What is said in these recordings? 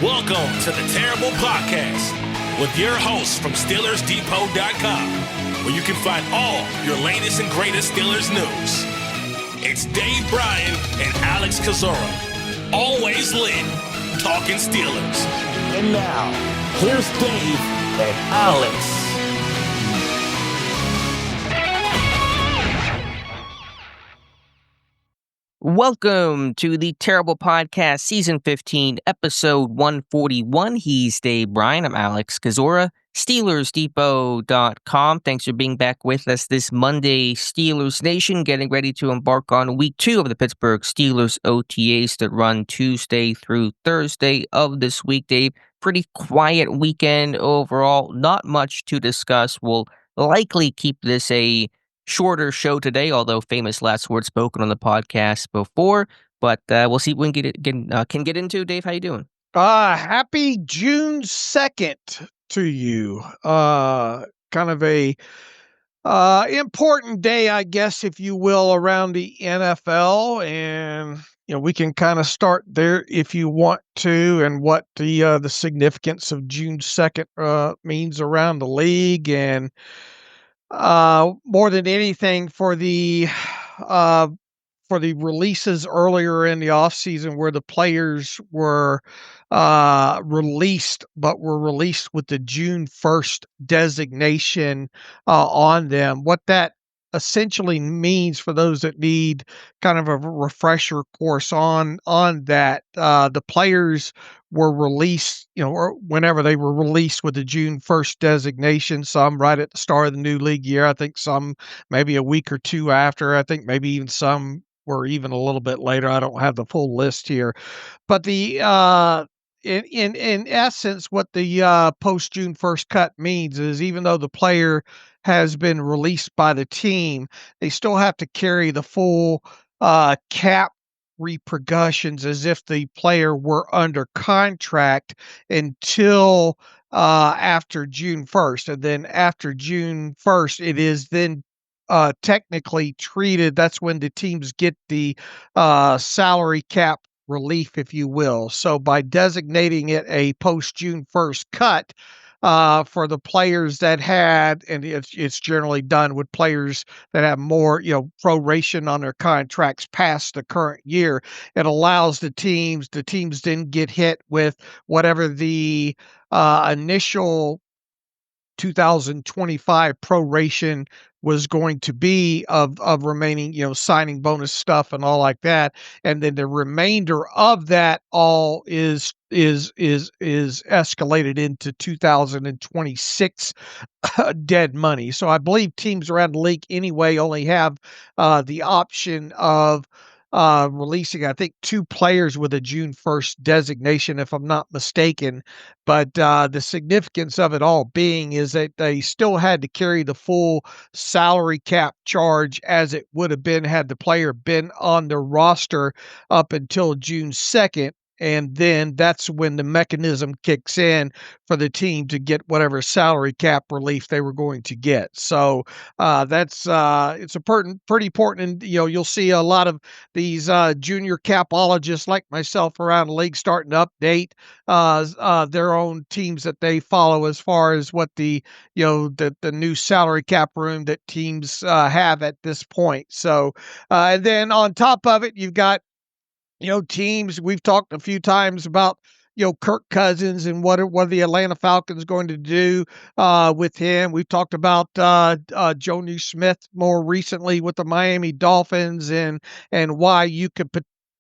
Welcome to the Terrible Podcast with your hosts from SteelersDepot.com, where you can find all your latest and greatest Steelers news. It's Dave Bryan and Alex Kozora, always lit, talking Steelers. And now, here's Dave and Alex. Welcome to the Terrible Podcast, Season 15, Episode 141. He's Dave Bryan. I'm Alex Kozora, SteelersDepot.com. Thanks for being back with us this Monday, Steelers Nation, getting ready to embark on Week 2 of the Pittsburgh Steelers OTAs that run Tuesday through Thursday of this week, Dave. Pretty quiet weekend overall. Not much to discuss. We'll likely keep this a shorter show today, although famous last words spoken on the podcast before. But we'll see what we can get into. Dave, how you doing? Happy June 2nd to you. Kind of a important day, I guess, if you will, around the NFL. And, we can kind of start there if you want to, and what the significance of June 2nd means around the league. And more than anything for the releases earlier in the offseason where the players were released, but were released with the June 1st designation on them. What that essentially means for those that need kind of a refresher course on that, the players were released, or whenever they were released with the June 1st designation, some right at the start of the new league year. I think some maybe a week or two after. I think maybe even some were even a little bit later. I don't have the full list here. But the in essence, what the post June 1st cut means is, even though the player has been released by the team, they still have to carry the full cap repercussions as if the player were under contract until after June 1st. And then after June 1st, it is then technically treated. That's when the teams get the salary cap relief, if you will. So by designating it a post June 1st cut, for the players that had, and it's generally done with players that have more, proration on their contracts past the current year. It allows the teams then get hit with whatever the initial 2025 proration was going to be of remaining, signing bonus stuff and all like that. And then the remainder of that all is escalated into 2026 dead money. So I believe teams around the league anyway only have the option of releasing, I think, 2 players with a June 1st designation, if I'm not mistaken. But the significance of it all being is that they still had to carry the full salary cap charge as it would have been had the player been on the roster up until June 2nd. And then that's when the mechanism kicks in for the team to get whatever salary cap relief they were going to get. So it's pretty important. And, you'll see a lot of these junior capologists like myself around the league starting to update their own teams that they follow as far as what the new salary cap room that teams have at this point. So and then on top of it, you've got teams. We've talked a few times about, Kirk Cousins and what are the Atlanta Falcons going to do with him. We've talked about Jonnu Smith more recently with the Miami Dolphins, and why you could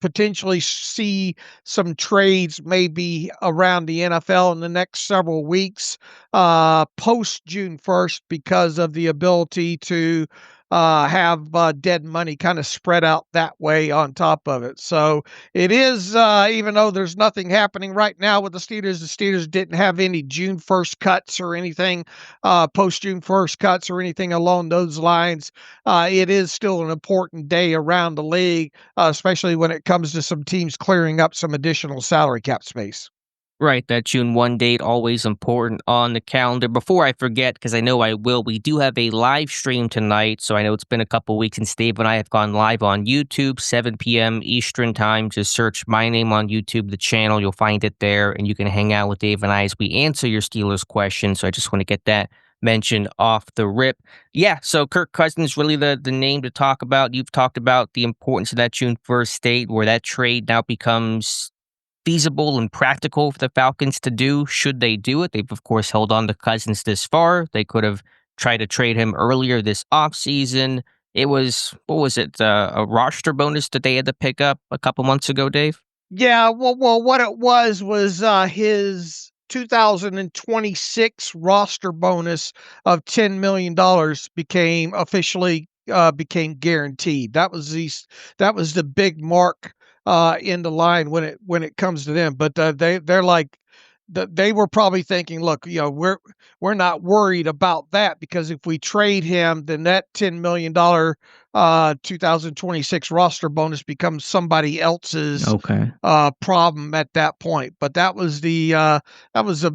potentially see some trades maybe around the NFL in the next several weeks post June 1st because of the ability to have dead money kind of spread out that way on top of it. So it is, even though there's nothing happening right now with the Steelers didn't have any June 1st cuts or anything, post June 1st cuts or anything along those lines. It is still an important day around the league, especially when it comes to some teams clearing up some additional salary cap space. Right, that June 1 date, always important on the calendar. Before I forget, because I know I will, we do have a live stream tonight. So I know it's been a couple weeks since Dave and I have gone live on YouTube, 7 p.m. Eastern time. Just search my name on YouTube, the channel. You'll find it there, and you can hang out with Dave and I as we answer your Steelers questions. So I just want to get that mentioned off the rip. Yeah, so Kirk Cousins really the name to talk about. You've talked about the importance of that June 1st date, where that trade now becomes feasible and practical for the Falcons to do should they do it. They've, of course, held on to Cousins this far. They could have tried to trade him earlier this offseason. It was, what was it, a roster bonus that they had to pick up a couple months ago, Dave? Yeah, well, what it was his 2026 roster bonus of $10 million became officially became guaranteed. That was the big mark in the line when it comes to them. But they're like they were probably thinking, look, we're not worried about that, because if we trade him, then that $10 million 2026 roster bonus becomes somebody else's Okay. problem at that point. But that was that was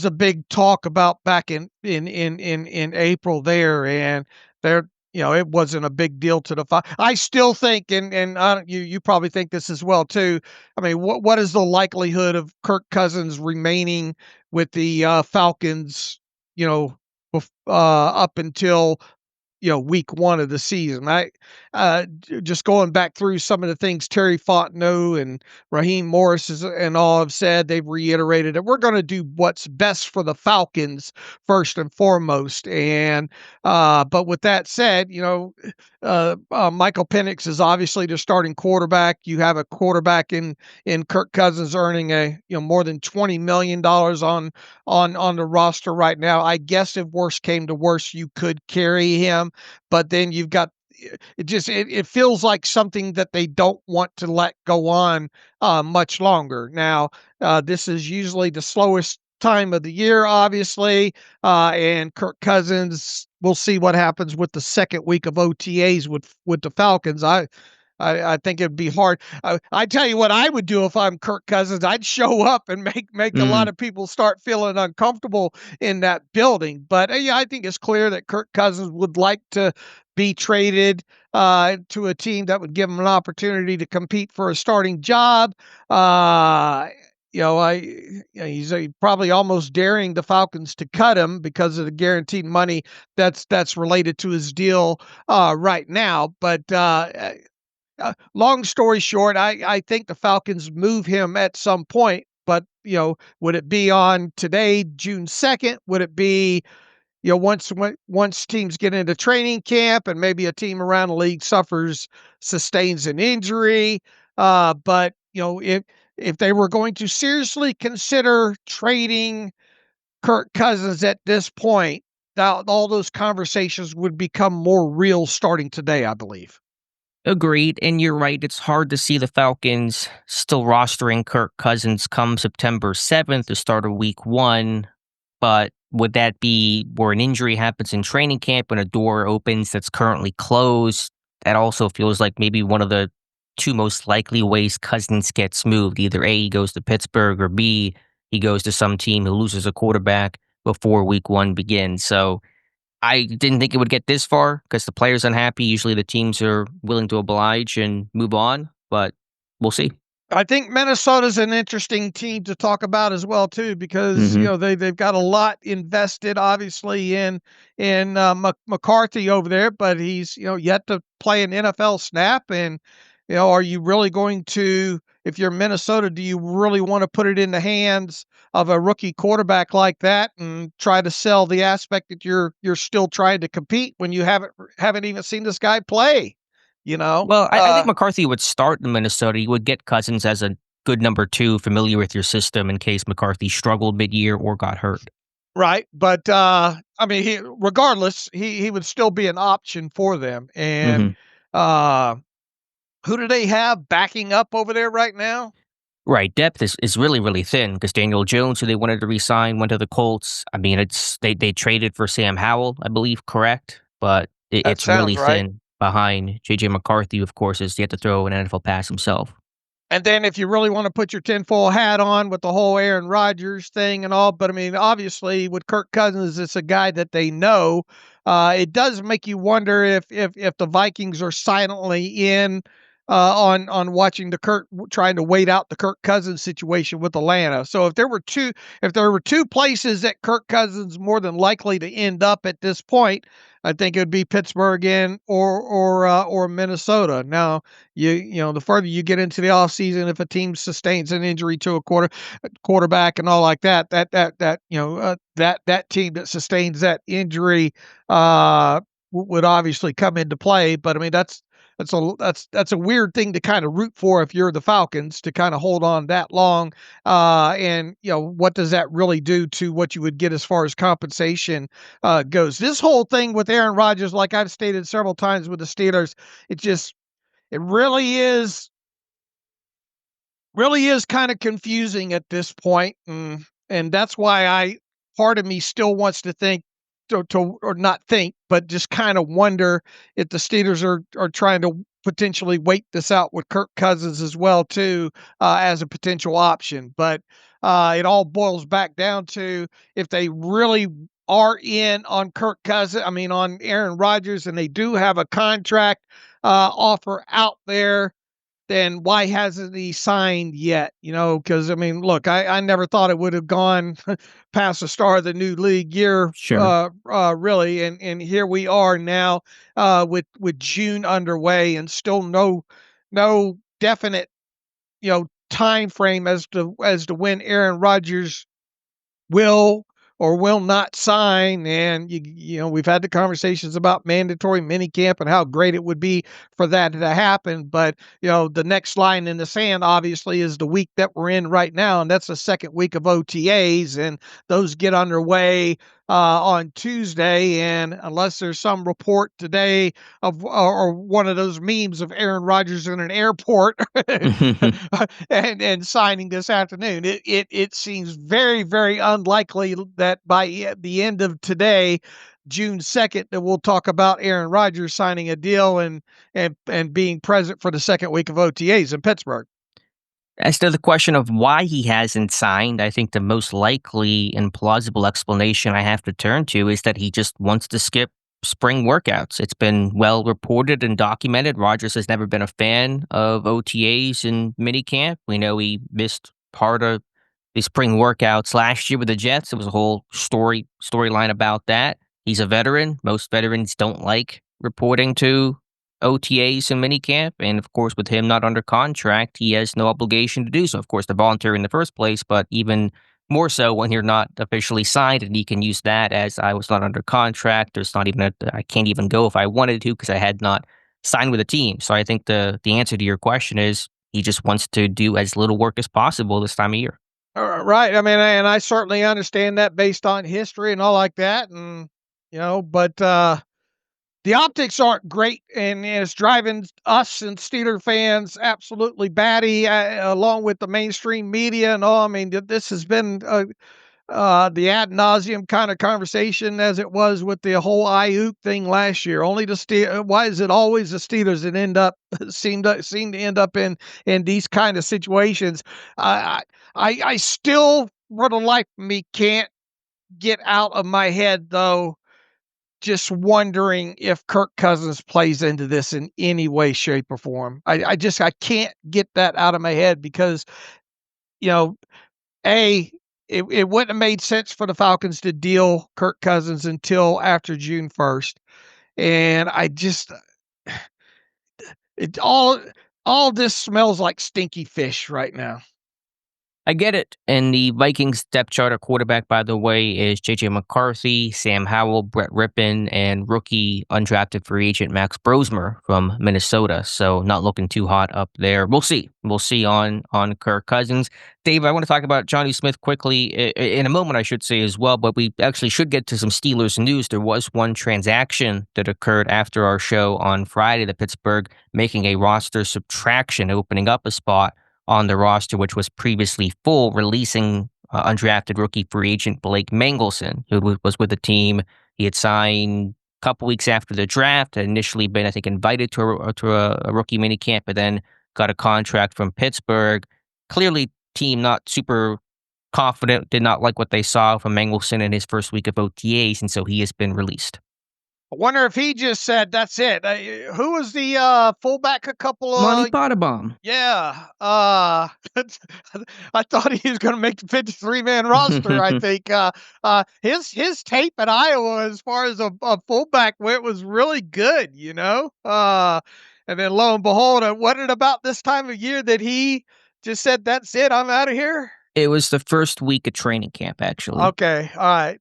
a big talk about back in April there, and there. It wasn't a big deal to the I still think, and you probably think this as well too. I mean, what is the likelihood of Kirk Cousins remaining with the Falcons? Up until week one of the season. Just going back through some of the things Terry Fontenot and Raheem Morris and all have said, they've reiterated that we're going to do what's best for the Falcons first and foremost. And but with that said, Michael Penix is obviously the starting quarterback. You have a quarterback in Kirk Cousins earning more than $20 million on the roster right now. I guess if worse came to worse, you could carry him, but then you've got it feels like something that they don't want to let go on much longer. Now, this is usually the slowest time of the year, obviously, and Kirk Cousins. We'll see what happens with the second week of OTAs with the Falcons. I think it'd be hard. I tell you what I would do if I'm Kirk Cousins. I'd show up and make a lot of people start feeling uncomfortable in that building. But yeah, I think it's clear that Kirk Cousins would like to be traded to a team that would give him an opportunity to compete for a starting job. He's probably almost daring the Falcons to cut him because of the guaranteed money that's related to his deal right now. But long story short, I think the Falcons move him at some point, but would it be on today, June 2nd? Would it be once teams get into training camp and maybe a team around the league sustains an injury? But if they were going to seriously consider trading Kirk Cousins at this point, all those conversations would become more real starting today, I believe. Agreed, and you're right. It's hard to see the Falcons still rostering Kirk Cousins come September 7th, the start of week one. But would that be where an injury happens in training camp and a door opens that's currently closed? That also feels like maybe one of the two most likely ways Cousins gets moved. Either A, he goes to Pittsburgh, or B, he goes to some team who loses a quarterback before week one begins. So I didn't think it would get this far because the player's unhappy. Usually the teams are willing to oblige and move on, but we'll see. I think Minnesota's an interesting team to talk about as well too, because they've got a lot invested, obviously, in McCarthy over there, but he's yet to play an NFL snap. And are you really going to, if you're Minnesota, do you really want to put it in the hands of a rookie quarterback like that and try to sell the aspect that you're still trying to compete when you haven't even seen this guy play? Well, I think McCarthy would start in Minnesota. You would get Cousins as a good number two, familiar with your system in case McCarthy struggled mid-year or got hurt. Right, but regardless, he would still be an option for them. And who do they have backing up over there right now? Right, depth is really, really thin because Daniel Jones, who they wanted to re-sign, went to the Colts. I mean, they traded for Sam Howell, I believe, correct? But it's really thin behind J.J. McCarthy, who, of course, is yet to throw an NFL pass himself. And then if you really want to put your tinfoil hat on with the whole Aaron Rodgers thing and all, but I mean, obviously with Kirk Cousins, it's a guy that they know. It does make you wonder if the Vikings are silently in on watching trying to wait out the Kirk Cousins situation with Atlanta. So if there were two places that Kirk Cousins more than likely to end up at this point, I think it would be Pittsburgh or Minnesota. Now, the further you get into the offseason, if a team sustains an injury to a quarterback and all like that, that team that sustains that injury would obviously come into play. But I mean, that's a weird thing to kind of root for if you're the Falcons, to kind of hold on that long. And what does that really do to what you would get as far as compensation goes? This whole thing with Aaron Rodgers, like I've stated several times with the Steelers, it really is kind of confusing at this point. And that's why part of me still wants to think or not think, but just kind of wonder if the Steelers are trying to potentially wait this out with Kirk Cousins as well too, as a potential option. But it all boils back down to if they really are in on on Aaron Rodgers, and they do have a contract offer out there, then why hasn't he signed yet? Because I mean, look, I never thought it would have gone past the start of the new league year, Sure. really, and here we are now, with June underway and still no definite time frame as to when Aaron Rodgers will or will not sign. And we've had the conversations about mandatory minicamp and how great it would be for that to happen. But the next line in the sand obviously is the week that we're in right now, and that's the second week of OTAs, and those get underway on Tuesday. And unless there's some report today or one of those memes of Aaron Rodgers in an airport and signing this afternoon, it seems very, very unlikely that by the end of today, June 2nd, that we'll talk about Aaron Rodgers signing a deal and being present for the second week of OTAs in Pittsburgh. As to the question of why he hasn't signed, I think the most likely and plausible explanation I have to turn to is that he just wants to skip spring workouts. It's been well reported and documented. Rodgers has never been a fan of OTAs and minicamp. We know he missed part of the spring workouts last year with the Jets. There was a whole storyline about that. He's a veteran. Most veterans don't like reporting to OTAs and minicamp, and of course, with him not under contract, he has no obligation to do so. Of course, they're voluntary in the first place, but even more so when you're not officially signed, and he can use that as I was not under contract. There's not even I can't even go if I wanted to because I had not signed with a team. So I think the answer to your question is he just wants to do as little work as possible this time of year. Right. I mean, and I certainly understand that based on history and all like that, and but the optics aren't great, and it's driving us and Steeler fans absolutely batty, along with the mainstream media and all. I mean, this has been the ad nauseum kind of conversation as it was with the whole Ayuk thing last year. Only why is it always the Steelers that seem to end up in these kind of situations? I still, for the life of me, can't get out of my head though, just wondering if Kirk Cousins plays into this in any way, shape, or form. I can't get that out of my head because, it wouldn't have made sense for the Falcons to deal Kirk Cousins until after June 1st. And all this smells like stinky fish right now. I get it. And the Vikings depth chart at quarterback, by the way, is J.J. McCarthy, Sam Howell, Brett Rippon, and rookie undrafted free agent Max Brosmer from Minnesota. So not looking too hot up there. We'll see. We'll see on Kirk Cousins. Dave, I want to talk about Jonnu Smith quickly in a moment, I should say as well, but we actually should get to some Steelers news. There was one transaction that occurred after our show on Friday, the Pittsburgh making a roster subtraction, opening up a spot on the roster, which was previously full, releasing undrafted rookie free agent Blake Mangelson, who was with the team. He had signed a couple weeks after the draft, had initially been, I think, invited to a rookie minicamp, but then got a contract from Pittsburgh. Clearly, team not super confident, did not like what they saw from Mangelson in his first week of OTAs, and so he has been released. I wonder if he just said, that's it. Who was the fullback a couple of... Monty Pottebaum. Yeah. I thought he was going to make the 53-man roster, I think. His tape at Iowa, as far as a fullback went, was really good, you know? And then lo and behold, wasn't it about this time of year that he just said, that's it, I'm out of here? It was the first week of training camp, actually. Okay. All right.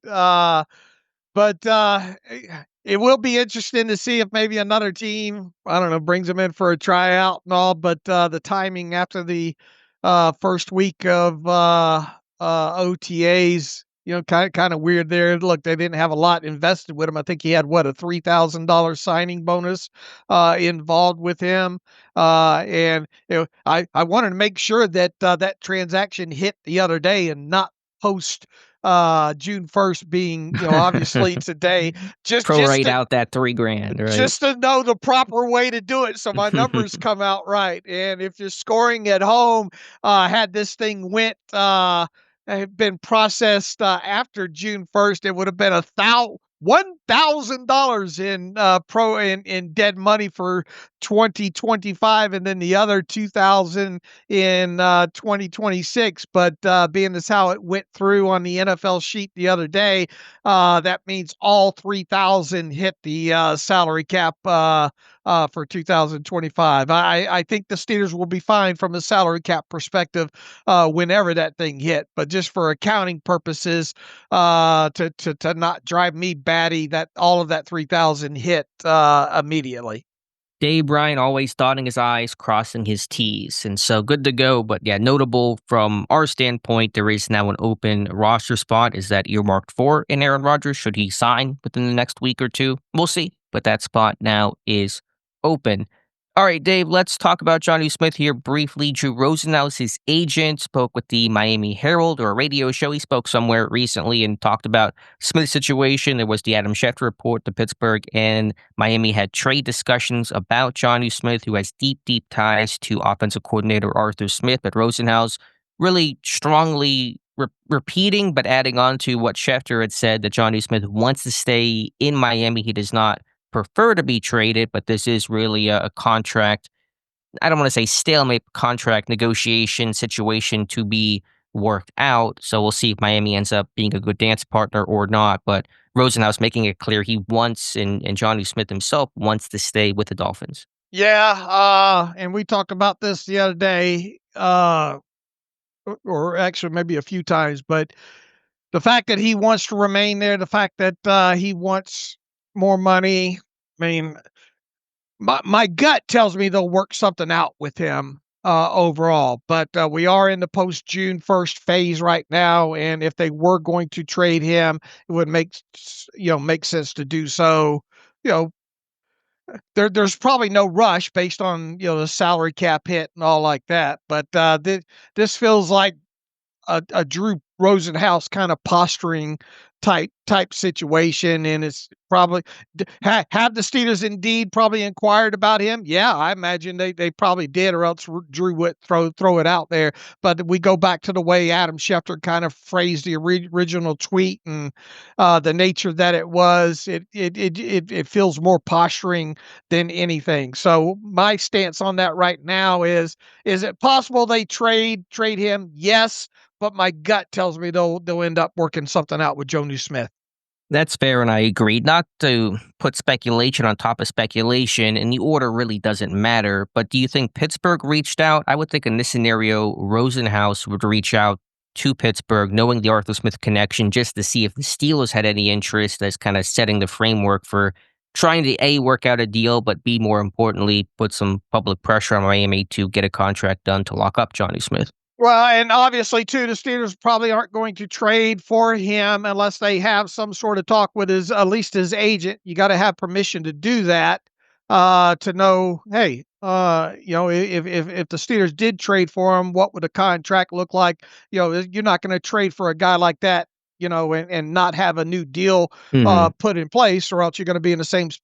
But it will be interesting to see if maybe another team, I don't know, brings him in for a tryout and all. But the timing after the first week of OTAs, you know, kind of weird there. Look, they didn't have a lot invested with him. I think he had a $3,000 signing bonus involved with him. And you know, I wanted to make sure that that transaction hit the other day and not post June 1st being, you know, obviously today, just Prorate to, out that $3,000, right? just to know the proper way to do it so my numbers come out right. And if you're scoring at home, had this thing had been processed after June 1st, it would have been $1,000 in dead money for 2025, and then the other 2,000 in 2026. But being as how it went through on the NFL sheet the other day, that means all 3,000 hit the salary cap for 2025. I think the Steelers will be fine from a salary cap perspective whenever that thing hit, but just for accounting purposes, to not drive me batty, that all of that 3,000 hit immediately. Dave Bryan always dotting his I's, crossing his T's, and so good to go. But yeah, notable from our standpoint, there is now an open roster spot. Is that earmarked for in Aaron Rodgers? Should he sign within the next week or two? We'll see. But that spot now is open. All right, Dave, let's talk about Jonnu Smith here briefly. Drew Rosenhaus, his agent, spoke with the Miami Herald, or a radio show. He spoke somewhere recently and talked about Smith's situation. There was the Adam Schefter report to Pittsburgh, and Miami had trade discussions about Jonnu Smith, who has deep, deep ties to offensive coordinator Arthur Smith. But Rosenhaus really strongly repeating, but adding on to what Schefter had said, that Jonnu Smith wants to stay in Miami. He does not prefer to be traded, but this is really a contract, I don't want to say stalemate, contract negotiation situation to be worked out. So we'll see if Miami ends up being a good dance partner or not. But Rosenhaus making it clear he wants, and Jonnu Smith himself wants to stay with the Dolphins. Yeah, and we talked about this the other day, or actually maybe a few times, but the fact that he wants to remain there, the fact that he wants more money. I mean, my gut tells me they'll work something out with him overall, but we are in the post June 1st phase right now, and if they were going to trade him, it would make sense to do so. You know, there's probably no rush based on the salary cap hit and all like that, but this feels like a Drew Rosenhaus kind of posturing type situation, and it's probably have the Steelers indeed probably inquired about him. Yeah, I imagine they probably did, or else Drew would throw it out there. But we go back to the way Adam Schefter kind of phrased the original tweet, and the nature that it was. It feels more posturing than anything. So my stance on that right now is it possible they trade him? Yes. But my gut tells me they'll end up working something out with Jonnu Smith. That's fair, and I agree. Not to put speculation on top of speculation, and the order really doesn't matter, but do you think Pittsburgh reached out? I would think in this scenario, Rosenhaus would reach out to Pittsburgh, knowing the Arthur Smith connection, just to see if the Steelers had any interest, as kind of setting the framework for trying to, A, work out a deal, but B, more importantly, put some public pressure on Miami to get a contract done to lock up Jonnu Smith. Well, and obviously, too, the Steelers probably aren't going to trade for him unless they have some sort of talk with at least his agent. You got to have permission to do that to know, hey, if the Steelers did trade for him, what would the contract look like? You're not going to trade for a guy like that, and not have a new deal put in place, or else you're going to be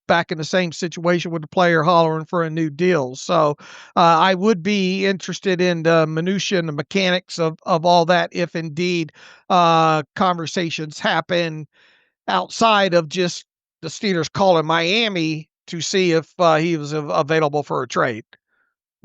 back in the same situation with the player hollering for a new deal. So I would be interested in the minutia and the mechanics of all that, if indeed conversations happen outside of just the Steelers calling Miami to see if he was available for a trade.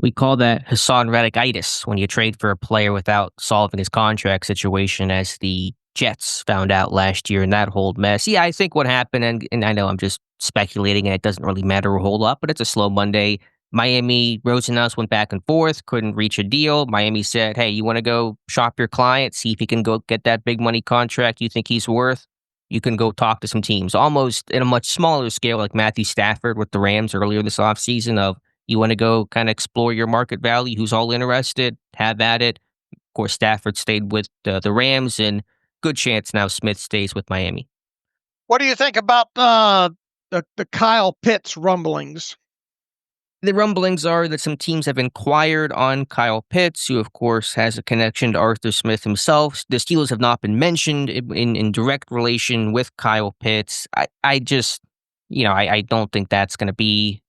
We call that Hassan Reddick-itis, when you trade for a player without solving his contract situation, as the Jets found out last year in that whole mess. Yeah, I think what happened, and I know I'm just speculating and it doesn't really matter a whole lot, but it's a slow Monday. Miami, Rosenhaus went back and forth, couldn't reach a deal. Miami said, hey, you want to go shop your client, see if he can go get that big money contract you think he's worth? You can go talk to some teams, almost in a much smaller scale, like Matthew Stafford with the Rams earlier this offseason of, you want to go kind of explore your market value, who's all interested, have at it. Of course, Stafford stayed with the Rams, and good chance now Smith stays with Miami. What do you think about the Kyle Pitts rumblings? The rumblings are that some teams have inquired on Kyle Pitts, who, of course, has a connection to Arthur Smith himself. The Steelers have not been mentioned in direct relation with Kyle Pitts. I just, I don't think that's going to be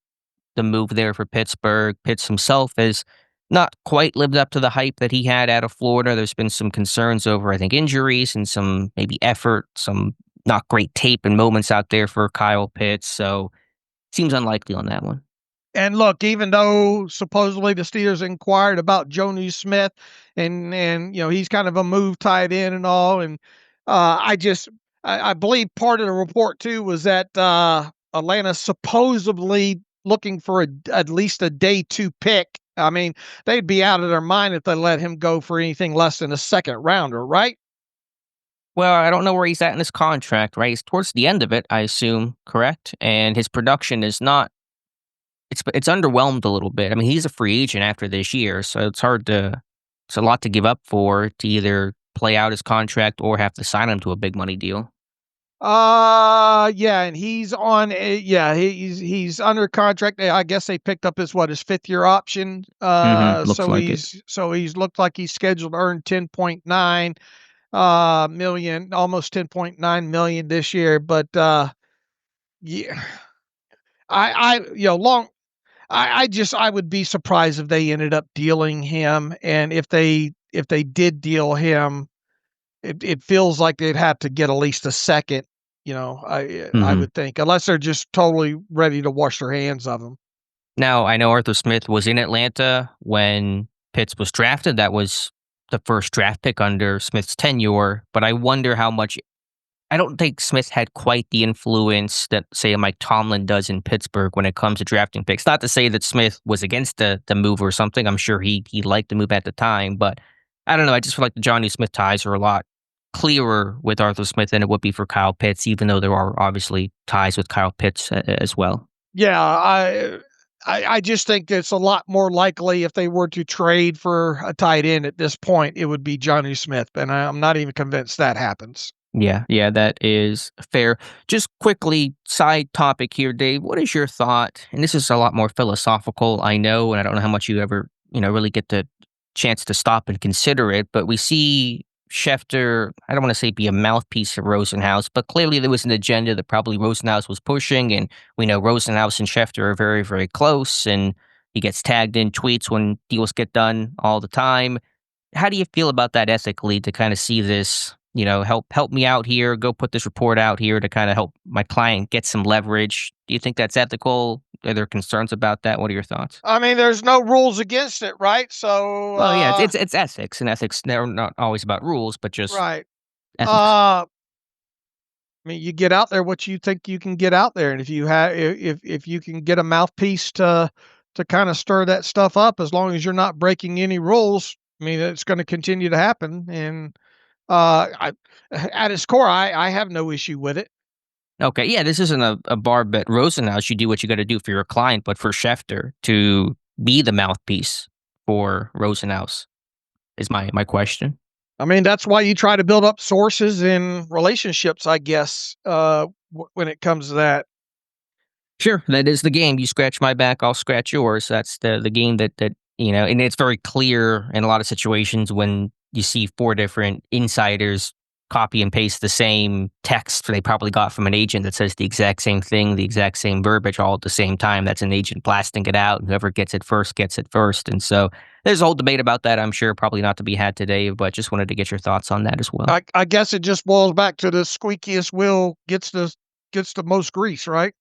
the move there for Pittsburgh. Pitts himself has not quite lived up to the hype that he had out of Florida. There's been some concerns over, I think, injuries and some maybe effort, some not great tape and moments out there for Kyle Pitts. So seems unlikely on that one. And look, even though supposedly the Steelers inquired about Jonnu Smith and he's kind of a move tight end and all, and I believe part of the report too was that Atlanta supposedly looking for at least a day 2 pick. I mean, they'd be out of their mind if they let him go for anything less than a second rounder, right? Well, I don't know where he's at in his contract, right? He's towards the end of it, I assume, correct? And his production is not, it's underwhelmed a little bit. I mean, he's a free agent after this year, so it's a lot to give up for to either play out his contract or have to sign him to a big money deal. Yeah, and he's on he's under contract. I guess they picked up his 5th year option. He's looked like he's scheduled to earn 10.9 million, almost 10.9 million this year. But yeah, I would be surprised if they ended up dealing him, and if they did deal him, it feels like they'd have to get at least a second, I would think, unless they're just totally ready to wash their hands of him. Now, I know Arthur Smith was in Atlanta when Pitts was drafted. That was the first draft pick under Smith's tenure, but I wonder how much. I don't think Smith had quite the influence that, say, Mike Tomlin does in Pittsburgh when it comes to drafting picks. Not to say that Smith was against the move or something. I'm sure he liked the move at the time, but I don't know. I just feel like the Jonnu Smith ties are a lot clearer with Arthur Smith than it would be for Kyle Pitts, even though there are obviously ties with Kyle Pitts as well. Yeah, I just think it's a lot more likely if they were to trade for a tight end at this point, it would be Jonnu Smith, and I'm not even convinced that happens. Yeah, that is fair. Just quickly, side topic here, Dave. What is your thought? And this is a lot more philosophical, I know, and I don't know how much you ever, really get the chance to stop and consider it, but we see Schefter, I don't want to say be a mouthpiece of Rosenhaus, but clearly there was an agenda that probably Rosenhaus was pushing, and we know Rosenhaus and Schefter are very, very close, and he gets tagged in tweets when deals get done all the time. How do you feel about that ethically, to kind of see this, help me out here, go put this report out here to kind of help my client get some leverage? Do you think that's ethical? Are there concerns about that? What are your thoughts? I mean, there's no rules against it, right? So, well, yeah, it's ethics, and ethics they're not always about rules, but just right. Ethics. I mean, you get out there what you think you can get out there, and if you can get a mouthpiece to kind of stir that stuff up, as long as you're not breaking any rules, I mean, it's going to continue to happen. And at its core, I have no issue with it. Okay, yeah, this isn't a bar bet Rosenhaus. You do what you got to do for your client, but for Schefter to be the mouthpiece for Rosenhaus is my question. I mean, that's why you try to build up sources and relationships, I guess, when it comes to that. Sure, that is the game. You scratch my back, I'll scratch yours. That's the game that and it's very clear in a lot of situations when you see 4 different insiders copy and paste the same text they probably got from an agent that says the exact same thing, the exact same verbiage all at the same time. That's an agent blasting it out. Whoever gets it first gets it first. And so there's a whole debate about that, I'm sure, probably not to be had today, but just wanted to get your thoughts on that as well. I guess it just boils back to the squeakiest wheel gets the most grease, right?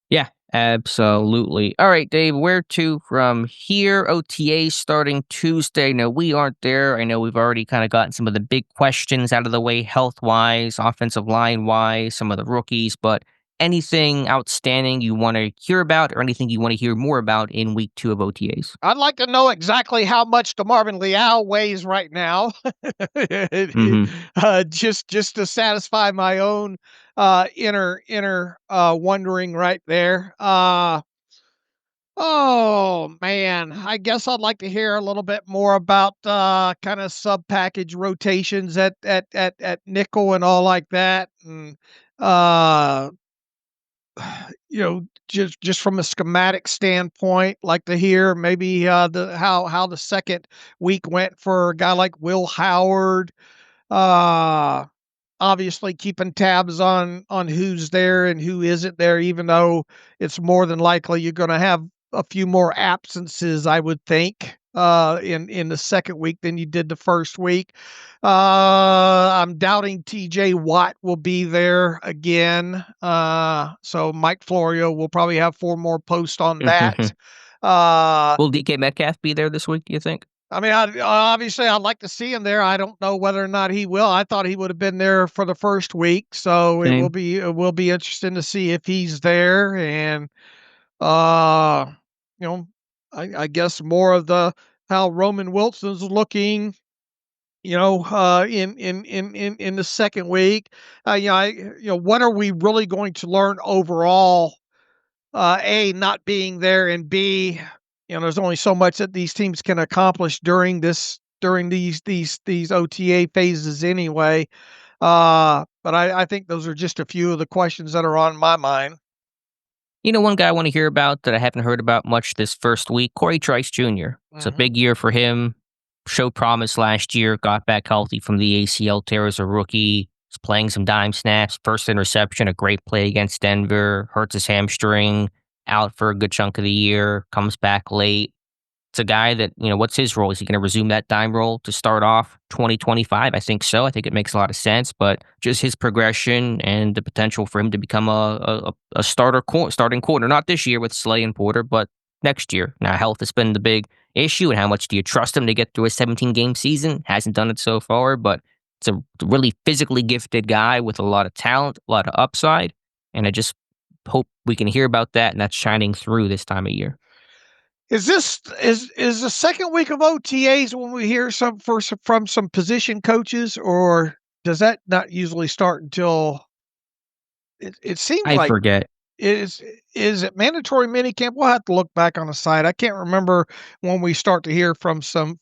Yeah, absolutely. All right, Dave, where to from here? OTA starting Tuesday. No, we aren't there. I know we've already kind of gotten some of the big questions out of the way, health-wise, offensive line-wise, some of the rookies, but anything outstanding you want to hear about or anything you want to hear more about in week 2 of OTAs? I'd like to know exactly how much DeMarvin Leal weighs right now, just to satisfy my own inner wondering right there. Oh man, I guess I'd like to hear a little bit more about kind of sub package rotations at nickel and all like that, and uh, just from a schematic standpoint, like to hear maybe the how the second week went for a guy like Will Howard. Uh, Obviously keeping tabs on who's there and who isn't there, even though it's more than likely you're going to have a few more absences, I would think, in the second week than you did the first week. I'm doubting TJ Watt will be there again. So Mike Florio will probably have 4 more posts on that. Will DK Metcalf be there this week, do you think? I mean, obviously, I'd like to see him there. I don't know whether or not he will. I thought he would have been there for the first week, so Same. it will be interesting to see if he's there. And uh, I guess more of the how Roman Wilson's looking. In the second week, what are we really going to learn overall? A, not being there, and B, there's only so much that these teams can accomplish during these OTA phases anyway. But I think those are just a few of the questions that are on my mind. One guy I want to hear about that I haven't heard about much this first week, Corey Trice Jr. It's a big year for him. Showed promise last year, got back healthy from the ACL tear as a rookie. Was playing some dime snaps, first interception, a great play against Denver, hurts his hamstring, out for a good chunk of the year, comes back late. It's a guy that, what's his role? Is he going to resume that dime role to start off 2025? I think so. I think it makes a lot of sense, but just his progression and the potential for him to become a starting corner, not this year with Slay and Porter, but next year. Now, health has been the big issue, and how much do you trust him to get through a 17-game season? Hasn't done it so far, but it's a really physically gifted guy with a lot of talent, a lot of upside, and I just hope we can hear about that, and that's shining through this time of year. Is the second week of OTAs when we hear from some position coaches, or does that not usually start until it seems I forget. Is it mandatory minicamp? We'll have to look back on the site. I can't remember when we start to hear from some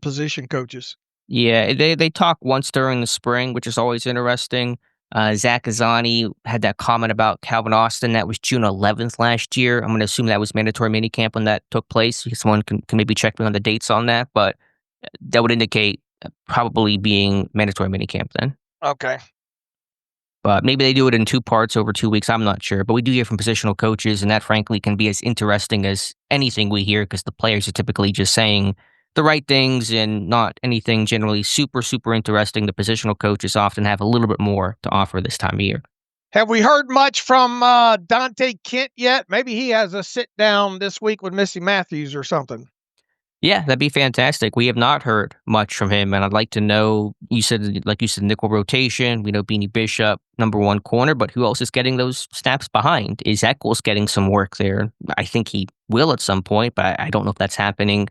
position coaches. Yeah, they talk once during the spring, which is always interesting. Zach Azani had that comment about Calvin Austin. That was June 11th last year. I'm going to assume that was mandatory minicamp when that took place. Someone can maybe check me on the dates on that, but that would indicate probably being mandatory minicamp then. Okay. But maybe they do it in 2 parts over 2 weeks. I'm not sure. But we do hear from positional coaches, and that frankly can be as interesting as anything we hear because the players are typically just saying the right things and not anything generally super, super interesting. The positional coaches often have a little bit more to offer this time of year. Have we heard much from Dante Kent yet? Maybe he has a sit down this week with Missy Matthews or something. Yeah, that'd be fantastic. We have not heard much from him, and I'd like to know, like you said, nickel rotation. We know Beanie Bishop, number 1 corner, but who else is getting those snaps behind? Is Eccles getting some work there? I think he will at some point, but I don't know if that's happening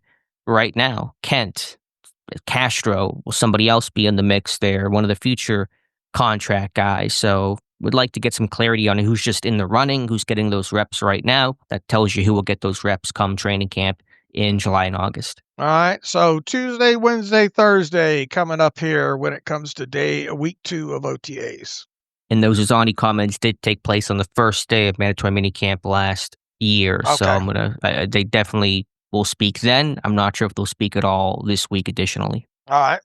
right now. Kent, Castro, will somebody else be in the mix there? One of the future contract guys. So would like to get some clarity on who's just in the running, who's getting those reps right now. That tells you who will get those reps come training camp in July and August. All right. So Tuesday, Wednesday, Thursday coming up here when it comes to week 2 of OTAs. And those Azani comments did take place on the first day of mandatory minicamp last year. Okay. So they definitely will speak then. I'm not sure if they'll speak at all this week additionally. All right.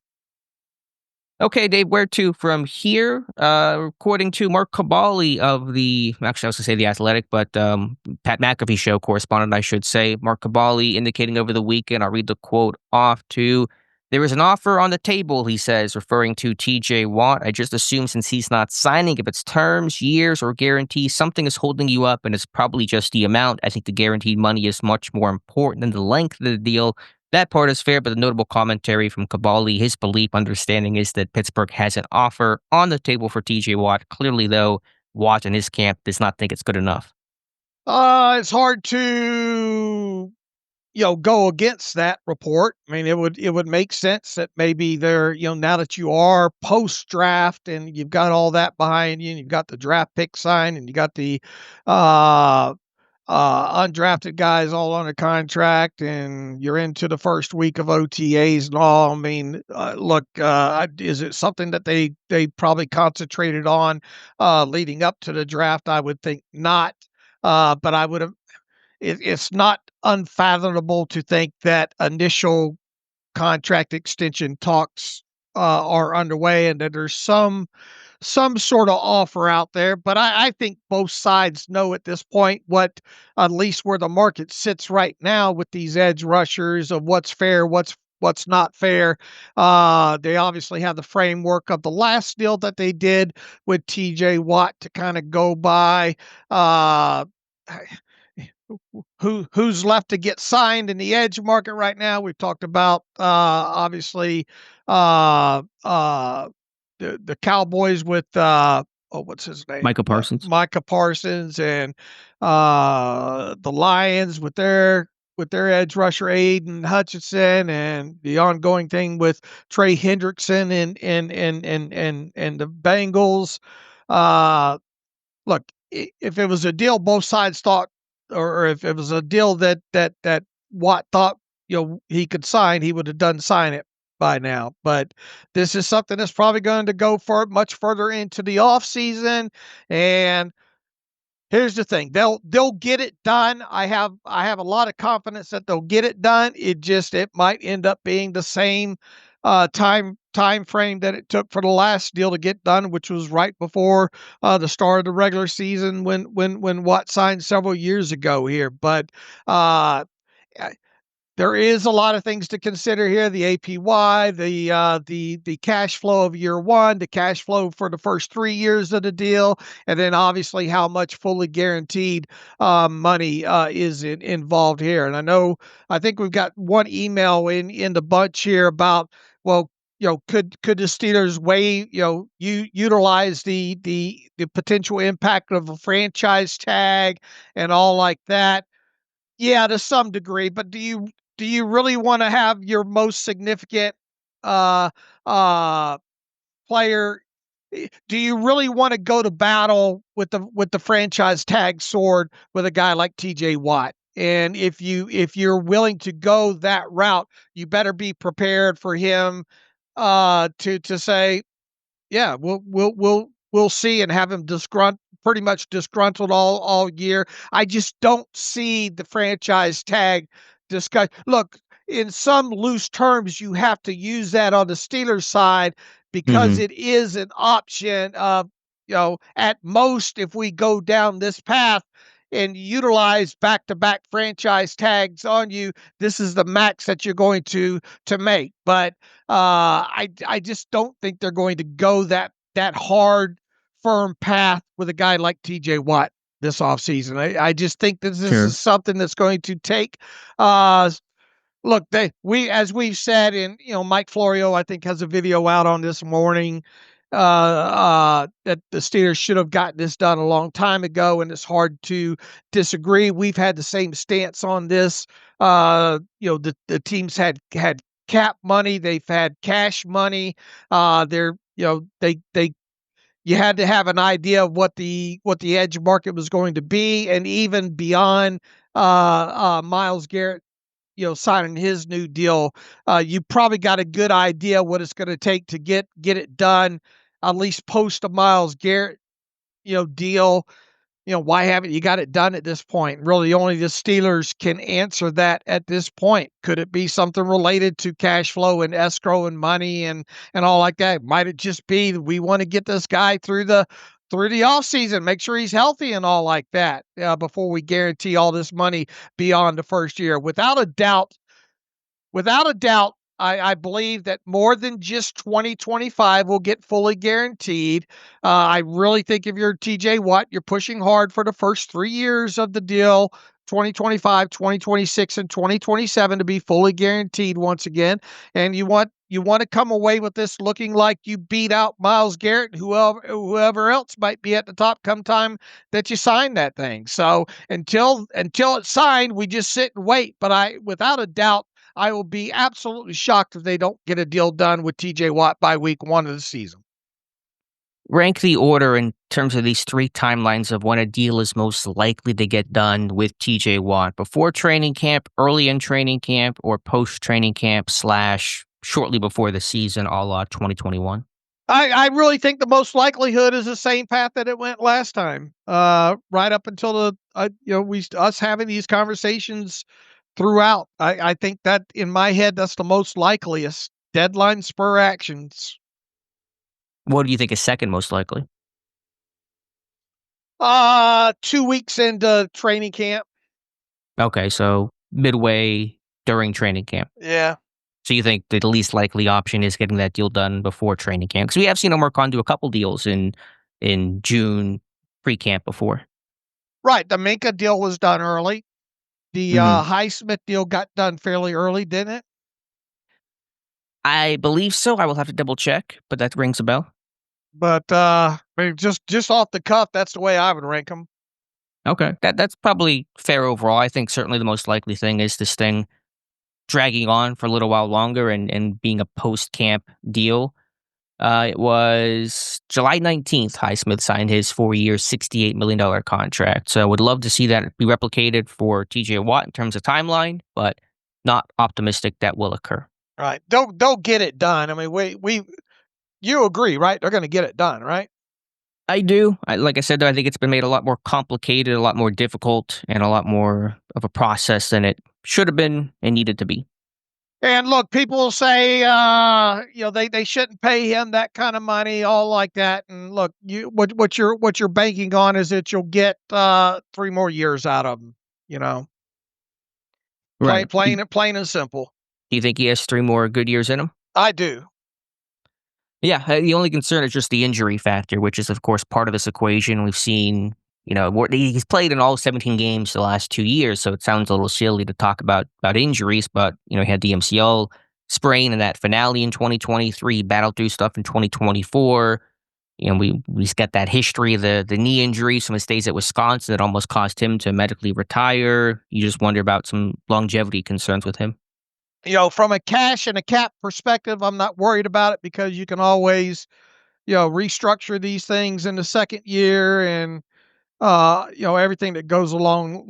Okay, Dave, where to from here? According to Mark Cabali of actually I was going to say The Athletic, but Pat McAfee show correspondent, I should say. Mark Cabali indicating over the weekend, I'll read the quote off to, there is an offer on the table, he says, referring to TJ Watt. I just assume since he's not signing, if it's terms, years, or guarantees, something is holding you up, and it's probably just the amount. I think the guaranteed money is much more important than the length of the deal. That part is fair, but the notable commentary from Cabali, his belief, understanding is that Pittsburgh has an offer on the table for TJ Watt. Clearly, though, Watt and his camp does not think it's good enough. It's hard to go against that report. I mean, it would make sense that maybe they're, now that you are post draft and you've got all that behind you, and you've got the draft pick signed, and you got the uh undrafted guys all on a contract, and you're into the first week of OTAs and all. I mean, look, is it something that they probably concentrated on leading up to the draft? I would think not. But I would have. It's not unfathomable to think that initial contract extension talks are underway, and that there's some sort of offer out there. But I think both sides know at this point what, at least where the market sits right now with these edge rushers, of what's fair, what's not fair. They obviously have the framework of the last deal that they did with TJ Watt to kind of go by. Uh, who's left to get signed in the edge market right now? We've talked about obviously uh, uh, the Cowboys with what's his name? Micah Parsons. Micah Parsons, and the Lions with their edge rusher Aiden Hutchinson, and the ongoing thing with Trey Hendrickson and the Bengals. Look, if it was a deal both sides thought, or if it was a deal that Watt thought he could sign, he would have done sign it by now. But this is something that's probably going to go for much further into the off season. And here's the thing, they'll get it done. I have a lot of confidence that they'll get it done. It might end up being the same time frame that it took for the last deal to get done, which was right before the start of the regular season when Watt signed several years ago here. But uh, there is a lot of things to consider here: the APY, the cash flow of year one, the cash flow for the first 3 years of the deal, and then obviously how much fully guaranteed money is involved here. And I think we've got one email in the bunch here about, well, could the Steelers utilize the potential impact of a franchise tag and all like that? Yeah, to some degree, but do you really want to have your most significant uh uh player? Do you really want to go to battle with the franchise tag sword with a guy like TJ Watt? And if you're willing to go that route, you better be prepared for him to say, yeah, we'll see, and have him pretty much disgruntled all year. I just don't see the franchise tag discuss. Look, in some loose terms, you have to use that on the Steelers side, because it is an option of, at most, if we go down this path and utilize back-to-back franchise tags on you, this is the max that you're going to make. But I just don't think they're going to go that hard, firm path with a guy like TJ Watt this offseason. I just think that this is something that's going to take look, as we've said, and Mike Florio, I think, has a video out on this morning, that the Steelers should have gotten this done a long time ago, and it's hard to disagree. We've had the same stance on this. The teams had cap money, they've had cash money. They You had to have an idea of what the edge market was going to be, and even beyond Myles Garrett signing his new deal, you probably got a good idea what it's going to take to get it done, at least post a Myles Garrett deal. why haven't you got it done at this point? Really, only the Steelers can answer that at this point. Could it be something related to cash flow and escrow and money and all like that? Might it just be that we want to get this guy through the off season, make sure he's healthy and all like that before we guarantee all this money beyond the first year? Without a doubt, I believe that more than just 2025 will get fully guaranteed. I really think if you're TJ Watt, you're pushing hard for the first 3 years of the deal, 2025, 2026, and 2027 to be fully guaranteed once again. And you want to come away with this looking like you beat out Myles Garrett, whoever else might be at the top come time that you sign that thing. So until it's signed, we just sit and wait. But without a doubt, I will be absolutely shocked if they don't get a deal done with TJ Watt by week 1 of the season. Rank the order in terms of these 3 timelines of when a deal is most likely to get done with TJ Watt: before training camp, early in training camp, or post training camp / shortly before the season, a la 2021. I really think the most likelihood is the same path that it went last time. Right up until us having these conversations throughout. I think that in my head, that's the most likeliest deadline spur actions. What do you think is second most likely? 2 weeks into training camp. Okay, so midway during training camp. Yeah. So you think the least likely option is getting that deal done before training camp? Because we have seen him work on to a couple deals in June pre-camp before. Right. The Minka deal was done early. The Highsmith deal got done fairly early, didn't it? I believe so. I will have to double check, but that rings a bell. But I mean, just off the cuff, that's the way I would rank them. Okay, that's probably fair overall. I think certainly the most likely thing is this thing dragging on for a little while longer and being a post-camp deal. It was July 19th, Highsmith signed his 4-year, $68 million contract. So I would love to see that be replicated for TJ Watt in terms of timeline, but not optimistic that will occur. Right. They'll get it done. I mean, you agree, right? They're going to get it done, right? I do. Like I said, I think it's been made a lot more complicated, a lot more difficult, and a lot more of a process than it should have been and needed to be. And look, people will say, they shouldn't pay him that kind of money, all like that. And look, what you're banking on is that you'll get 3 more years out of him. Right. Plain and simple. Do you think he has 3 more good years in him? I do. Yeah, the only concern is just the injury factor, which is, of course, part of this equation. We've seen, he's played in all 17 games the last 2 years, so it sounds a little silly to talk about injuries, but, he had the MCL sprain in that finale in 2023, battled through stuff in 2024. We've got that history of the knee injuries from his days at Wisconsin that almost caused him to medically retire. You just wonder about some longevity concerns with him. From a cash and a cap perspective, I'm not worried about it because you can always, restructure these things in the second year and everything that goes along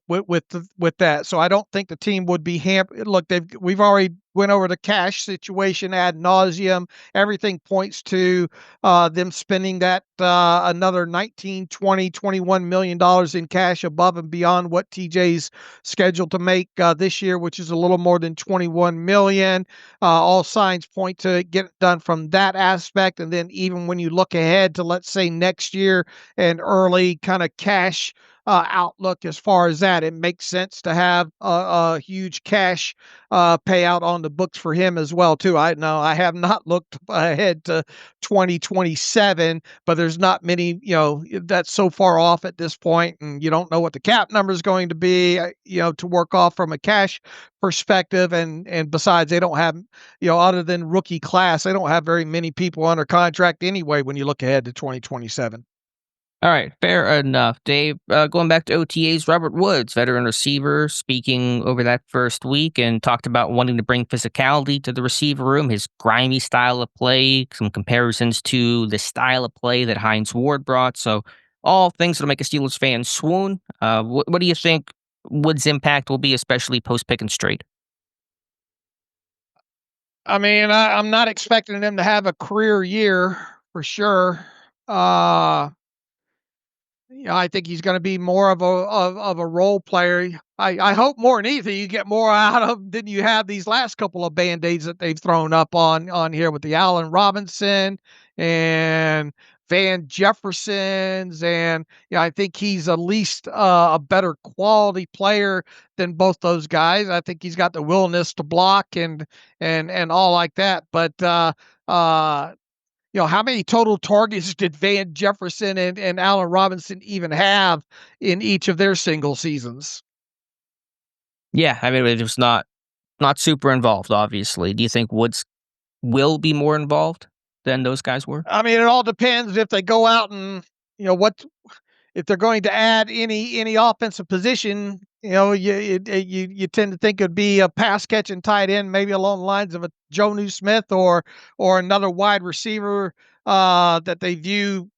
with that. So I don't think the team would be hampered. Look, we've already went over the cash situation ad nauseum. Everything points to them spending that another 19, 20, 21 million dollars in cash above and beyond what TJ's scheduled to make this year, which is a little more than 21 million. All signs point to get it done from that aspect. And then even when you look ahead to, let's say, next year and early kind of cash outlook as far as that, it makes sense to have a huge cash payout on the books for him as well too. I have not looked ahead to 2027, but there's not many, that's so far off at this point, and you don't know what the cap number is going to be, to work off from a cash perspective. And besides, they don't have, other than rookie class, they don't have very many people under contract anyway when you look ahead to 2027. All right, fair enough. Dave, going back to OTAs, Robert Woods, veteran receiver, speaking over that first week and talked about wanting to bring physicality to the receiver room, his grimy style of play, some comparisons to the style of play that Hines Ward brought. So all things that'll make a Steelers fan swoon. What do you think Woods' impact will be, especially post-pick and straight? I mean, I'm not expecting him to have a career year for sure. I think he's going to be more of a role player. I hope more than anything you get more out of him than you have these last couple of band-aids that they've thrown up on here with the Allen Robinson and Van Jeffersons, and I think he's at least a better quality player than both those guys. I think he's got the willingness to block and all like that. But how many total targets did Van Jefferson and Allen Robinson even have in each of their single seasons? Yeah, I mean, it was not super involved, obviously. Do you think Woods will be more involved than those guys were? I mean, it all depends if they go out and, what if they're going to add any offensive position. You tend to think it'd be a pass catching tight end, maybe along the lines of a Jonnu Smith or another wide receiver that they view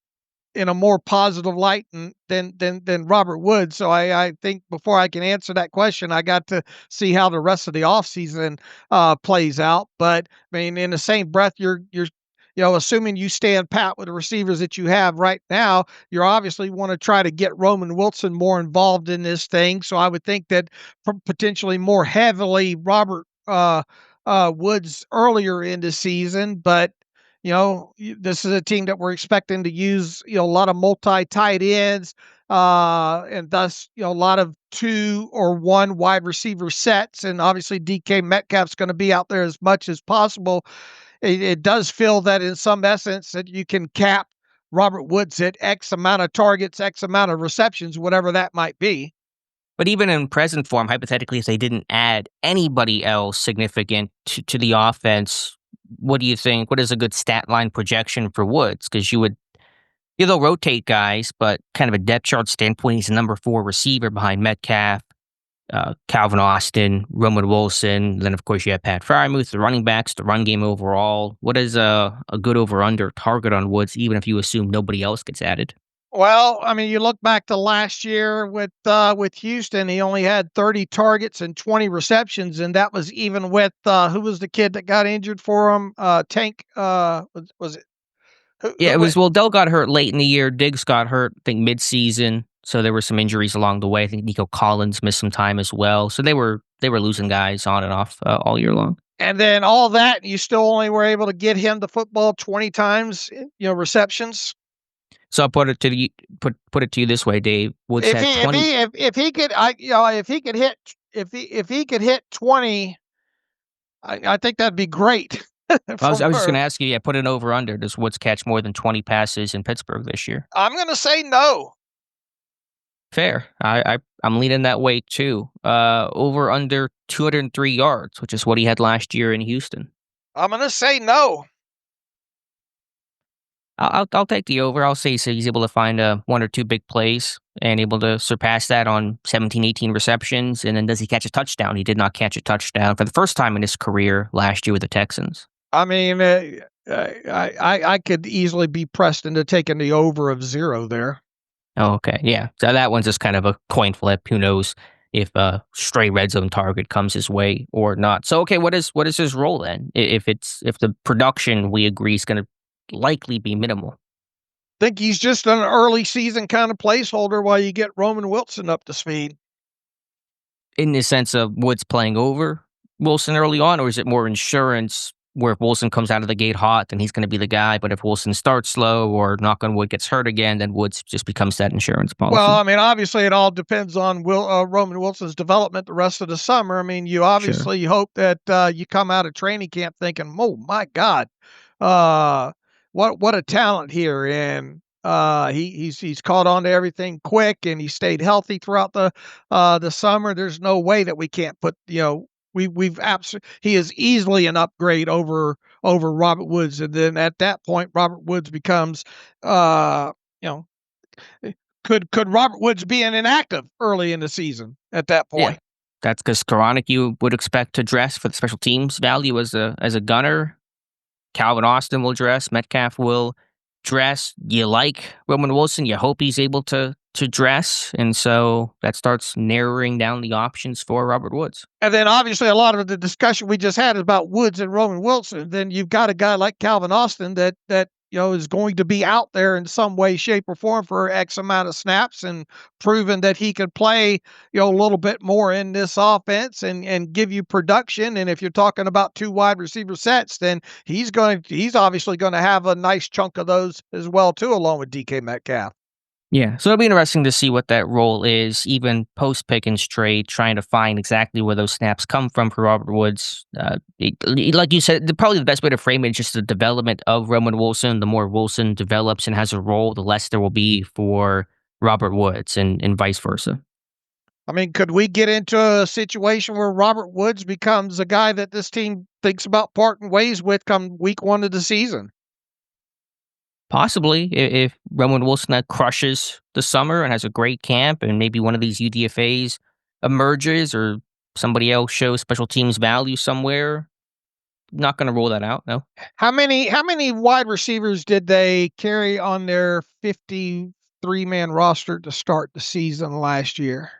in a more positive light than Robert Woods. So I think before I can answer that question, I got to see how the rest of the offseason plays out. But I mean, in the same breath, you're assuming you stand pat with the receivers that you have right now, you obviously want to try to get Roman Wilson more involved in this thing. So I would think that potentially more heavily Robert Woods earlier in the season, but this is a team that we're expecting to use, a lot of multi tight ends, and thus, a lot of 2 or 1 wide receiver sets. And obviously DK Metcalf's going to be out there as much as possible. It does feel that in some essence that you can cap Robert Woods at X amount of targets, X amount of receptions, whatever that might be. But even in present form, hypothetically, if they didn't add anybody else significant to the offense, what do you think? What is a good stat line projection for Woods? Because they'll rotate guys, but kind of a depth chart standpoint, he's a number 4 receiver behind Metcalf, Calvin Austin, Roman Wilson. Then, of course, you have Pat Freiermuth, the running backs, the run game overall. What is a good over-under target on Woods, even if you assume nobody else gets added? Well, I mean, you look back to last year with Houston, he only had 30 targets and 20 receptions, and that was even with who was the kid that got injured for him? Tank, was it? Yeah, it was. Well, Dell got hurt late in the year. Diggs got hurt, I think, mid-season. So there were some injuries along the way. I think Nico Collins missed some time as well. So they were losing guys on and off all year long. And then all that, you still only were able to get him the football 20 times, receptions. So I'll put it to you this way, Dave. Woods had 20. If he could hit 20, I think that'd be great. I was just going to ask you, put an over under. Does Woods catch more than 20 passes in Pittsburgh this year? I'm going to say no. Fair. I'm leaning that way too. Over under 203 yards, which is what he had last year in Houston. I'm going to say no. I'll take the over. I'll say so he's able to find 1 or 2 big plays and able to surpass that on 17, 18 receptions. And then does he catch a touchdown? He did not catch a touchdown for the first time in his career last year with the Texans. I mean, I could easily be pressed into taking the over of 0 there. Oh, okay. Yeah. So that one's just kind of a coin flip. Who knows if a stray red zone target comes his way or not. So, okay, what is his role then? If the production we agree is going to likely be minimal. I think he's just an early season kind of placeholder while you get Roman Wilson up to speed. In the sense of Woods playing over Wilson early on, or is it more insurance where if Wilson comes out of the gate hot, then he's going to be the guy, but if Wilson starts slow or knock on wood gets hurt again, then Woods just becomes that insurance policy? Well, I mean, obviously it all depends on Roman Wilson's development the rest of the summer. I mean, you obviously hope that you come out of training camp thinking, oh my God, what a talent here. And he's caught on to everything quick and he stayed healthy throughout the summer. There's no way that we can't put, he is easily an upgrade over Robert Woods. And then at that point, Robert Woods becomes, could Robert Woods be an inactive early in the season at that point? Yeah. That's because Koronic you would expect to dress for the special teams value as a gunner. Calvin Austin will dress. Metcalf will dress. You like Roman Wilson. You hope he's able to dress. And so that starts narrowing down the options for Robert Woods. And then obviously a lot of the discussion we just had is about Woods and Roman Wilson. Then you've got a guy like Calvin Austin that is going to be out there in some way, shape, or form for X amount of snaps and proven that he could play, a little bit more in this offense and give you production. And if you're talking about 2 wide receiver sets, then he's obviously going to have a nice chunk of those as well too, along with DK Metcalf. Yeah, so it'll be interesting to see what that role is, even post-Pickens trade, trying to find exactly where those snaps come from for Robert Woods. Like you said, probably the best way to frame it is just the development of Roman Wilson. The more Wilson develops and has a role, the less there will be for Robert Woods and vice versa. I mean, could we get into a situation where Robert Woods becomes a guy that this team thinks about parting ways with come week 1 of the season? Possibly, if Roman Wilson crushes the summer and has a great camp, and maybe one of these UDFAs emerges, or somebody else shows special teams value somewhere. Not going to rule that out. No. How many wide receivers did they carry on their 53-man roster to start the season last year?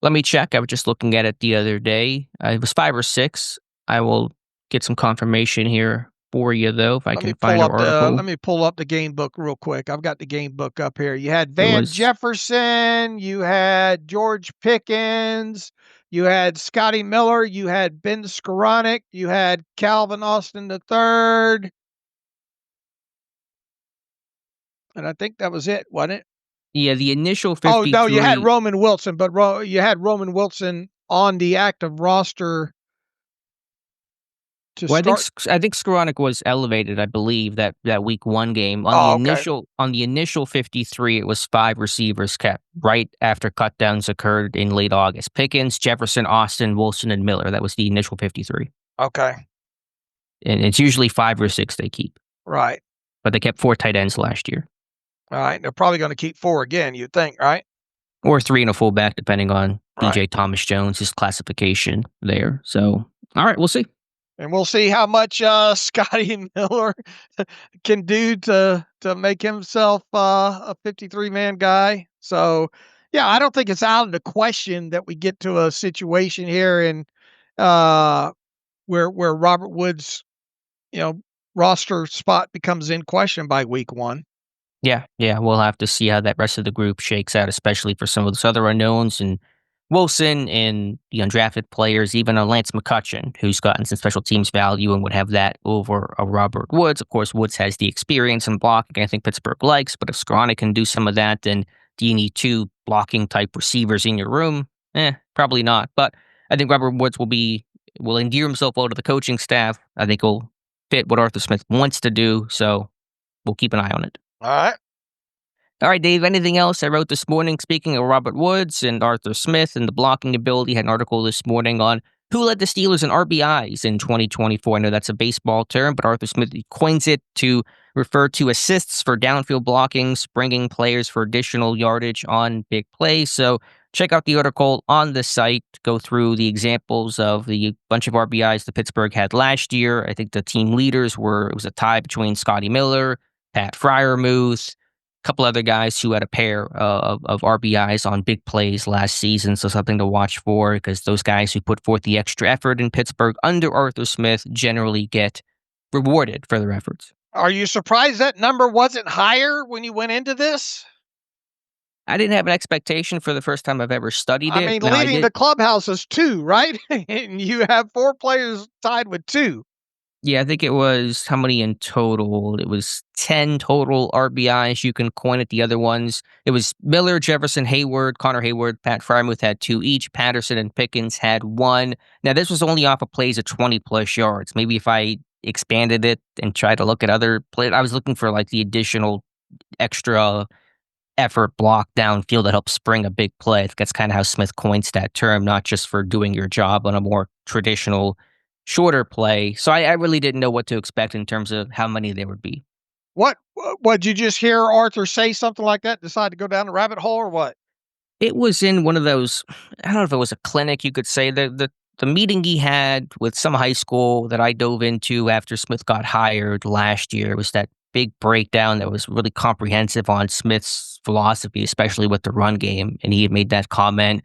Let me check. I was just looking at it the other day. It was 5 or 6. I will get some confirmation here for you, though, if I can find an article. Let me pull up the game book real quick. I've got the game book up here. You had Van Jefferson, you had George Pickens, you had Scotty Miller, you had Ben Skoranek, you had Calvin Austin III. And I think that was it, wasn't it? Yeah, the initial 53. Oh, no, you had Roman Wilson, but you had Roman Wilson on the active roster. I think Skoranek was elevated, I believe, that week 1 game. On the initial 53, it was 5 receivers kept right after cutdowns occurred in late August. Pickens, Jefferson, Austin, Wilson, and Miller. That was the initial 53. Okay. And it's usually 5 or 6 they keep. Right. But they kept 4 tight ends last year. All right. They're probably going to keep 4 again, you'd think, right? Or 3 and a fullback, depending on right. DJ Thomas Jones, his classification there. So, all right, we'll see. And we'll see how much Scotty Miller can do to make himself a 53-man guy. So, yeah, I don't think it's out of the question that we get to a situation here in where Robert Woods, roster spot becomes in question by week 1. Yeah, we'll have to see how that rest of the group shakes out, especially for some of those other unknowns and Wilson and the undrafted players, even a Lance McCutcheon, who's gotten some special teams value and would have that over a Robert Woods. Of course, Woods has the experience in blocking I think Pittsburgh likes, but if Skoranek can do some of that, then do you need 2 blocking type receivers in your room? Probably not. But I think Robert Woods will endear himself well to the coaching staff. I think he'll fit what Arthur Smith wants to do, so we'll keep an eye on it. All right. All right, Dave, anything else I wrote this morning? Speaking of Robert Woods and Arthur Smith and the blocking ability, I had an article this morning on who led the Steelers in RBIs in 2024. I know that's a baseball term, but Arthur Smith coins it to refer to assists for downfield blocking, springing players for additional yardage on big plays. So check out the article on the site. Go through the examples of the bunch of RBIs that Pittsburgh had last year. I think the team leaders it was a tie between Scotty Miller, Pat Freiermuth, couple other guys who had a pair of RBIs on big plays last season, so something to watch for because those guys who put forth the extra effort in Pittsburgh under Arthur Smith generally get rewarded for their efforts. Are you surprised that number wasn't higher when you went into this? I didn't have an expectation for the first time I've ever studied it. I mean, leading the clubhouse is 2, right? And you have 4 players tied with 2. Yeah, I think it was, how many in total? It was 10 total RBIs. You can coin it the other ones. It was Miller, Jefferson, Hayward, Connor Hayward, Pat Freiermuth had 2 each. Patterson and Pickens had 1. Now, this was only off of plays of 20-plus yards. Maybe if I expanded it and tried to look at other plays, I was looking for like the additional extra effort block downfield that helps spring a big play. I think that's kind of how Smith coins that term, not just for doing your job on a more traditional shorter play. So I really didn't know what to expect in terms of how many there would be. What did you just hear Arthur say something like that? Decide to go down the rabbit hole or what? It was in one of those, I don't know if it was a clinic, you could say. The meeting he had with some high school that I dove into after Smith got hired last year was that big breakdown that was really comprehensive on Smith's philosophy, especially with the run game. And he had made that comment.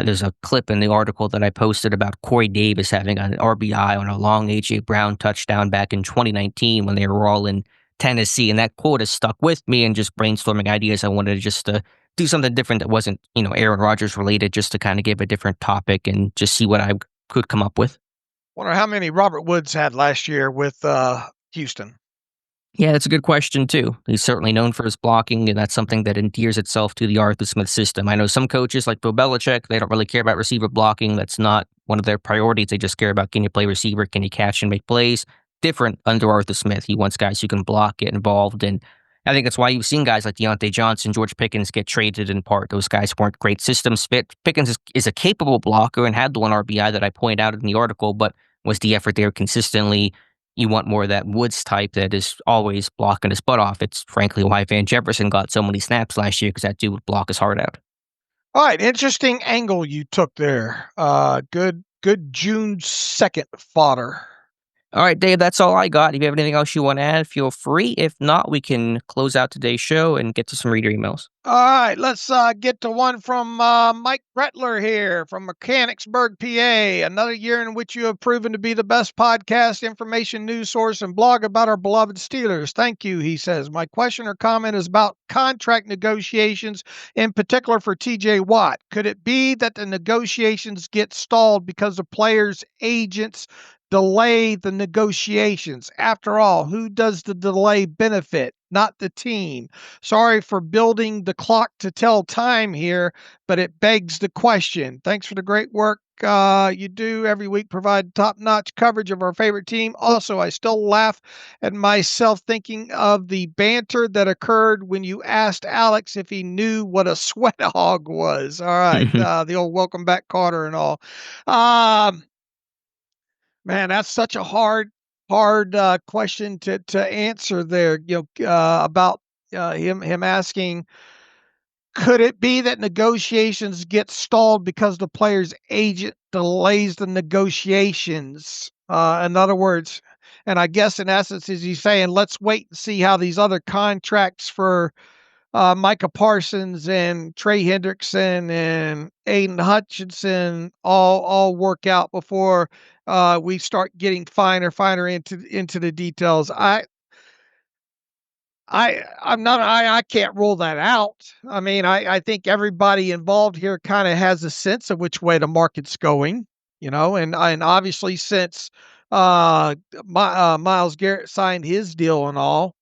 There's a clip in the article that I posted about Corey Davis having an RBI on a long A.J. Brown touchdown back in 2019 when they were all in Tennessee. And that quote has stuck with me, and just brainstorming ideas. I wanted to just do something different that wasn't, Aaron Rodgers related, just to kind of give a different topic and just see what I could come up with. Wonder how many Robert Woods had last year with Houston. Yeah, that's a good question, too. He's certainly known for his blocking, and that's something that endears itself to the Arthur Smith system. I know some coaches, like Bill Belichick, they don't really care about receiver blocking. That's not one of their priorities. They just care about, can you play receiver? Can you catch and make plays? Different under Arthur Smith. He wants guys who can block, get involved. And I think that's why you've seen guys like Deontay Johnson, George Pickens get traded in part. Those guys weren't great systems fit. Pickens is a capable blocker and had the one RBI that I point out in the article, but was the effort there consistently? You want more of that Woods type that is always blocking his butt off. It's frankly why Van Jefferson got so many snaps last year, because that dude would block his heart out. All right, interesting angle you took there. Good June 2nd fodder. All right, Dave, that's all I got. If you have anything else you want to add, feel free. If not, we can close out today's show and get to some reader emails. All right, let's get to one from Mike Bretler here from Mechanicsburg, PA. Another year in which you have proven to be the best podcast, information, news source, and blog about our beloved Steelers. Thank you, he says. My question or comment is about contract negotiations, in particular for TJ Watt. Could it be that the negotiations get stalled because the players' agents delay the negotiations? After all, who does the delay benefit? Not the team. Sorry for building the clock to tell time here, but it begs the question. Thanks for the great work you do every week. Provide top-notch coverage of our favorite team. Also, I still laugh at myself thinking of the banter that occurred when you asked Alex if he knew what a sweat hog was. All right, the old welcome back Carter and all. Man, that's such a hard question to answer there. About him asking, could it be that negotiations get stalled because the player's agent delays the negotiations? In other words, and I guess in essence, is he saying, let's wait and see how these other contracts for Micah Parsons and Trey Hendrickson and Aiden Hutchinson all work out before we start getting finer into the details. I can't rule that out. I mean, I think everybody involved here kind of has a sense of which way the market's going, and obviously since Myles Garrett signed his deal and all,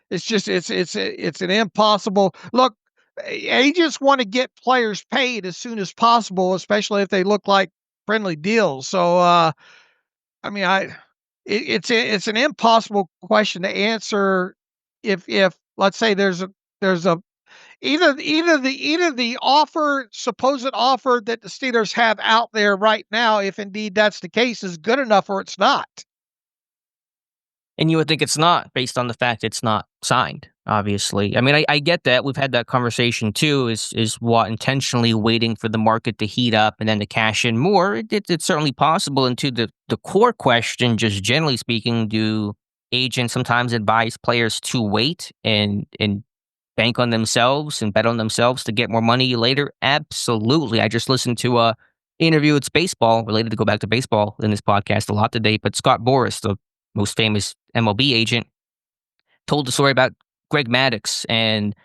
it's just it's an impossible look. Agents want to get players paid as soon as possible, especially if they look like friendly deals. So I mean, it's an impossible question to answer. If let's say there's a either the offer, supposed offer that the Steelers have out there right now, if indeed that's the case, is good enough or it's not. And you would think it's not, based on the fact it's not signed, obviously. I mean, I get that. We've had that conversation too, is Watt intentionally waiting for the market to heat up and then to cash in more? It's certainly possible. And to the core question, just generally speaking, do agents sometimes advise players to wait and bank on themselves and bet on themselves to get more money later? Absolutely. I just listened to a interview. It's baseball related, to go back to baseball in this podcast a lot today, but Scott Boras, the most famous MLB agent, told the story about Greg Maddux, and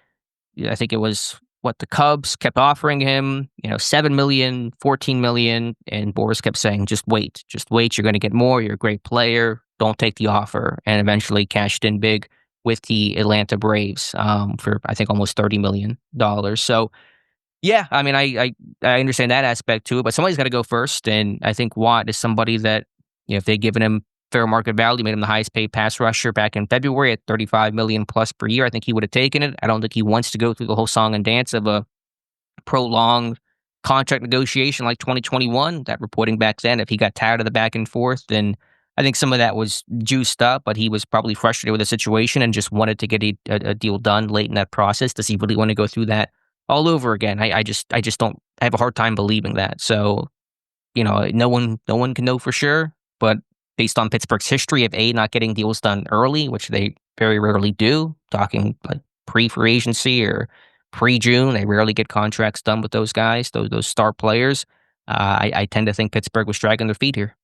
I think it was the Cubs kept offering him, $7 million, $14 million, and Boras kept saying, just wait, you're going to get more, you're a great player, don't take the offer, and eventually cashed in big with the Atlanta Braves for, I think, almost $30 million. So, yeah, I mean, I understand that aspect to it, but somebody's got to go first, and I think Watt is somebody that, if they'd given him fair market value, made him the highest paid pass rusher back in February at $35 million plus per year, I think he would have taken it. I don't think he wants to go through the whole song and dance of a prolonged contract negotiation like 2021. That reporting back then, if he got tired of the back and forth, then I think some of that was juiced up, but he was probably frustrated with the situation and just wanted to get a deal done late in that process. Does he really want to go through that all over again? I just don't. I have a hard time believing that. So, no one can know for sure, but based on Pittsburgh's history of not getting deals done early, which they very rarely do, talking like pre-free agency or pre-June, they rarely get contracts done with those guys, those star players. I tend to think Pittsburgh was dragging their feet here.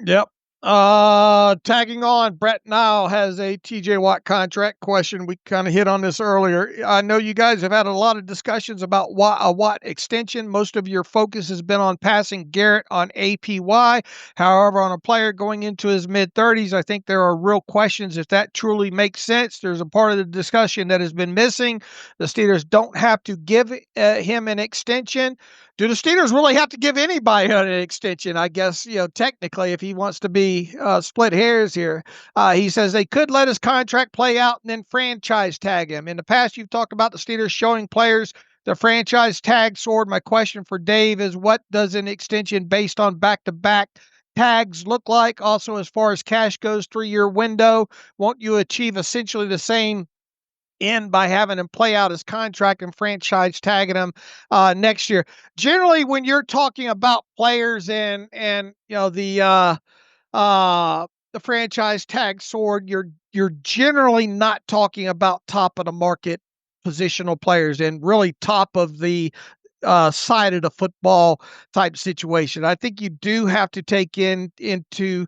Yep. Tagging on, Brett Nile has a TJ Watt contract question. We kind of hit on this earlier. I know you guys have had a lot of discussions about a Watt extension. Most of your focus has been on passing Garrett on APY. However, on a player going into his mid-30s, I think there are real questions if that truly makes sense. There's a part of the discussion that has been missing. The Steelers don't have to give him an extension. Do the Steelers really have to give anybody an extension? I guess, technically, if he wants to be split hairs here. He says they could let his contract play out and then franchise tag him. In the past, you've talked about the Steelers showing players the franchise tag sword. My question for Dave is, what does an extension based on back-to-back tags look like? Also, as far as cash goes, 3-year window, won't you achieve essentially the same end by having him play out his contract and franchise tagging him next year? Generally, when you're talking about players and the franchise tag sword, you're generally not talking about top of the market positional players and really top of the side of the football type situation. I think you do have to take into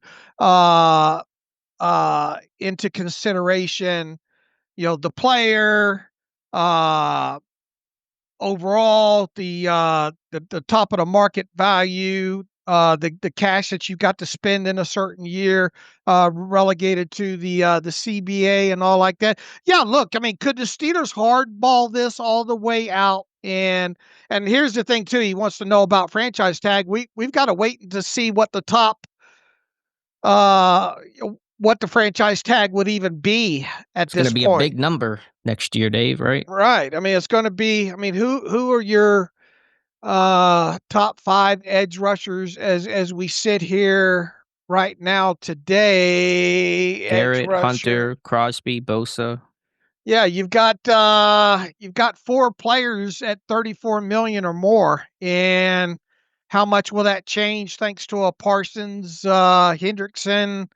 consideration the player, overall, the top of the market value, the cash that you got to spend in a certain year, relegated to the CBA and all like that. Yeah, look, I mean, could the Steelers hardball this all the way out? And here's the thing too, he wants to know about franchise tag. We've got to wait to see what the what the franchise tag would even be at this point. It's going to be a big number next year, Dave, right? Right. I mean, it's going to be, who are your top 5 edge rushers as we sit here right now today? Garrett, Hunter, Crosby, Bosa. Yeah, you've got 4 players at 34 million or more. And how much will that change thanks to a Parsons, Hendrickson,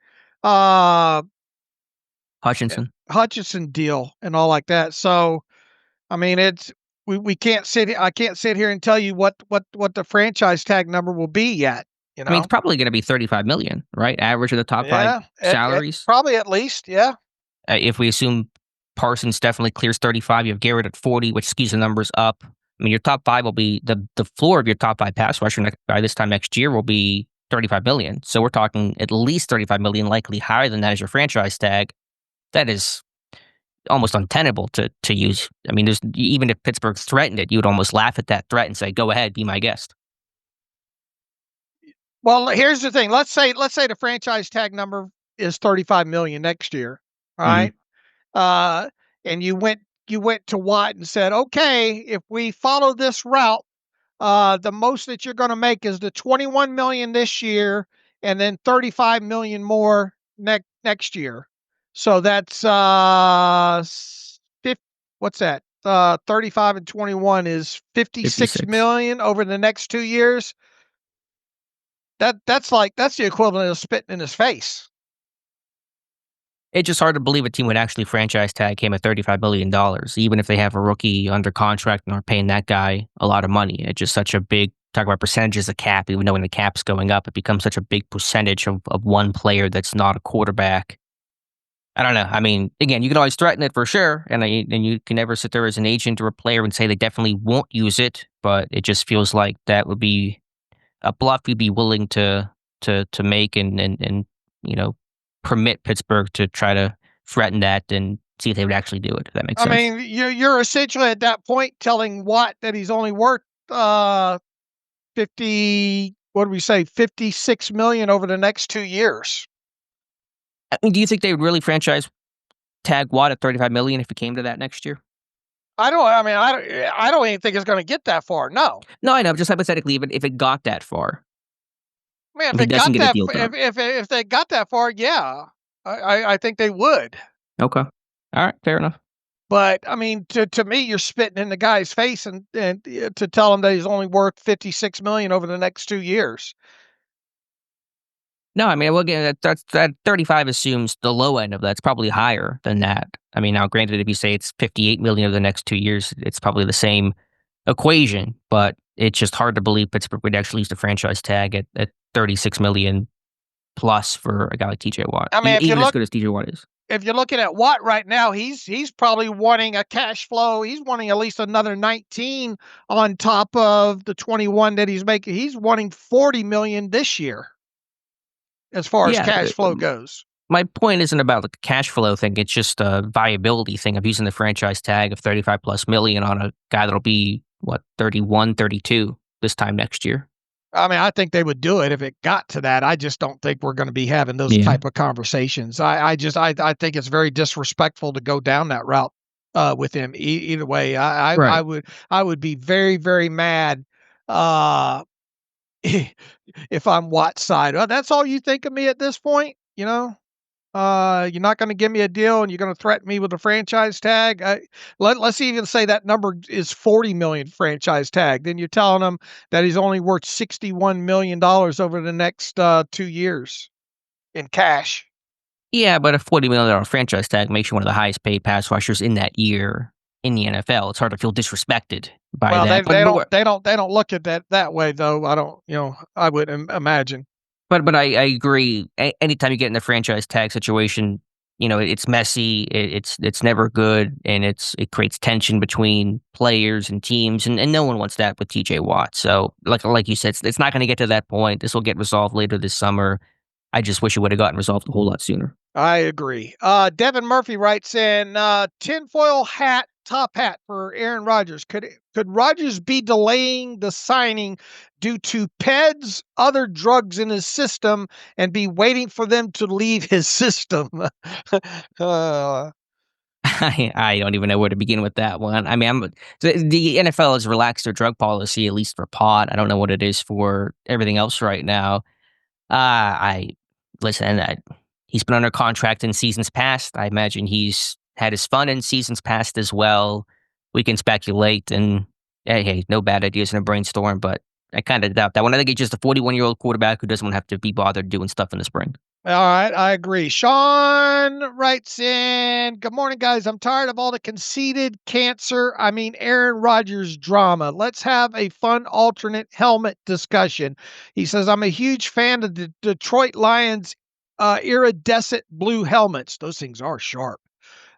Hutchinson deal and all like that? So, I mean, I can't sit here and tell you what the franchise tag number will be yet. I mean, it's probably going to be 35 million, right? Average of the top 5 salaries. Probably at least, yeah. If we assume Parsons definitely clears 35, you have Garrett at 40, which skews the numbers up. I mean, your top 5 will be the floor of your top 5 pass rusher by this time next year will be 35 million. So we're talking at least 35 million, likely higher than that as your franchise tag. That is almost untenable to use. I mean, even if Pittsburgh threatened it, you would almost laugh at that threat and say, "Go ahead, be my guest." Well, here's the thing. Let's say the franchise tag number is 35 million next year, all right? And you went to Watt and said, "Okay, if we follow this route, the most that you're going to make is the 21 million this year, and then 35 million more next year." So that's 50, what's that? 35 and 21 is 56 million over the next 2 years. That's the equivalent of spitting in his face. It's just hard to believe a team would actually franchise tag him at $35 million, even if they have a rookie under contract and are paying that guy a lot of money. It's just such a big, talk about percentages of cap, even though when the cap's going up, it becomes such a big percentage of one player that's not a quarterback. I don't know. I mean, again, you can always threaten it for sure, and you can never sit there as an agent or a player and say they definitely won't use it, but it just feels like that would be a bluff you'd be willing to make and permit Pittsburgh to try to threaten that and see if they would actually do it, if that makes sense. I mean, you're essentially at that point telling Watt that he's only worth 56 million over the next 2 years. I mean, do you think they would really franchise tag Watt at 35 million if it came to that next year? I don't even think it's going to get that far. No, I know. Just hypothetically, even if it got that far. Man, if they got that far, yeah, I think they would. Okay, all right, fair enough. But I mean, to me, you're spitting in the guy's face and to tell him that he's only worth 56 million over the next 2 years. No, I mean, well, again, that 35 assumes the low end of that. It's probably higher than that. I mean, now, granted, if you say it's 58 million over the next 2 years, it's probably the same equation, but it's just hard to believe Pittsburgh would actually use the franchise tag at 36 million plus for a guy like TJ Watt. I mean, Even as good as TJ Watt is. If you're looking at Watt right now, he's probably wanting a cash flow. He's wanting at least another 19 on top of the 21 that he's making. He's wanting 40 million this year as far as cash flow goes. My point isn't about the cash flow thing. It's just a viability thing of using the franchise tag of 35 plus million on a guy that'll be, 31, 32 this time next year. I mean, I think they would do it if it got to that. I just don't think we're going to be having those type of conversations. I think it's very disrespectful to go down that route with him. Either way, I would be very, very mad if I'm Watt's side. That's all you think of me at this point, you know? You're not going to give me a deal and you're going to threaten me with a franchise tag. Let's even say that number is 40 million franchise tag. Then you're telling him that he's only worth $61 million over the next 2 years in cash. Yeah, but a $40 million franchise tag makes you one of the highest paid pass rushers in that year in the NFL. It's hard to feel disrespected by that. They don't look at that way though. I wouldn't imagine. But I agree. Anytime you get in the franchise tag situation, it's messy. It's never good, and it creates tension between players and teams, and no one wants that with TJ Watt. So, like you said, it's not going to get to that point. This will get resolved later this summer. I just wish it would have gotten resolved a whole lot sooner. I agree. Devin Murphy writes in tinfoil hat. Top hat for Aaron Rodgers. Could Rodgers be delaying the signing due to PEDs, other drugs in his system, and be waiting for them to leave his system? I don't even know where to begin with that one. I mean, the NFL has relaxed their drug policy, at least for pot. I don't know what it is for everything else right now. He's been under contract in seasons past. I imagine he's had his fun in seasons past as well. We can speculate, and hey, no bad ideas in a brainstorm, but I kind of doubt that one. I think he's just a 41-year-old quarterback who doesn't want to have to be bothered doing stuff in the spring. All right, I agree. Sean writes in, good morning, guys. I'm tired of all the conceited Aaron Rodgers drama. Let's have a fun alternate helmet discussion. He says, I'm a huge fan of the Detroit Lions iridescent blue helmets. Those things are sharp.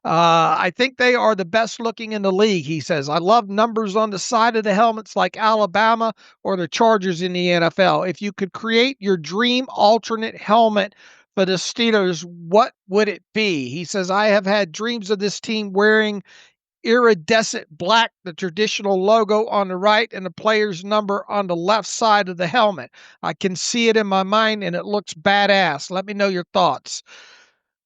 I think they are the best looking in the league, he says. I love numbers on the side of the helmets like Alabama or the Chargers in the NFL. If you could create your dream alternate helmet for the Steelers, what would it be? He says, I have had dreams of this team wearing iridescent black, the traditional logo on the right, and the player's number on the left side of the helmet. I can see it in my mind, and it looks badass. Let me know your thoughts.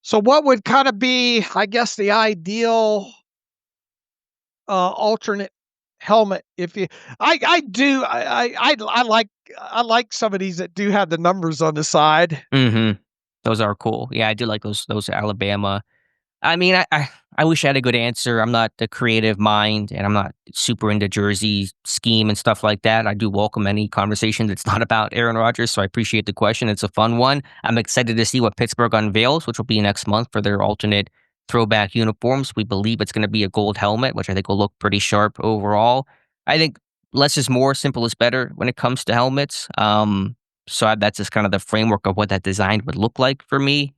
So what would kind of be, I guess, the ideal alternate helmet? I like some of these that do have the numbers on the side. Mm-hmm. Those are cool. Yeah, I do like those Alabama. I mean, I wish I had a good answer. I'm not the creative mind, and I'm not super into jersey scheme and stuff like that. I do welcome any conversation that's not about Aaron Rodgers, so I appreciate the question. It's a fun one. I'm excited to see what Pittsburgh unveils, which will be next month for their alternate throwback uniforms. We believe it's going to be a gold helmet, which I think will look pretty sharp overall. I think less is more, simple is better when it comes to helmets. So that's just kind of the framework of what that design would look like for me.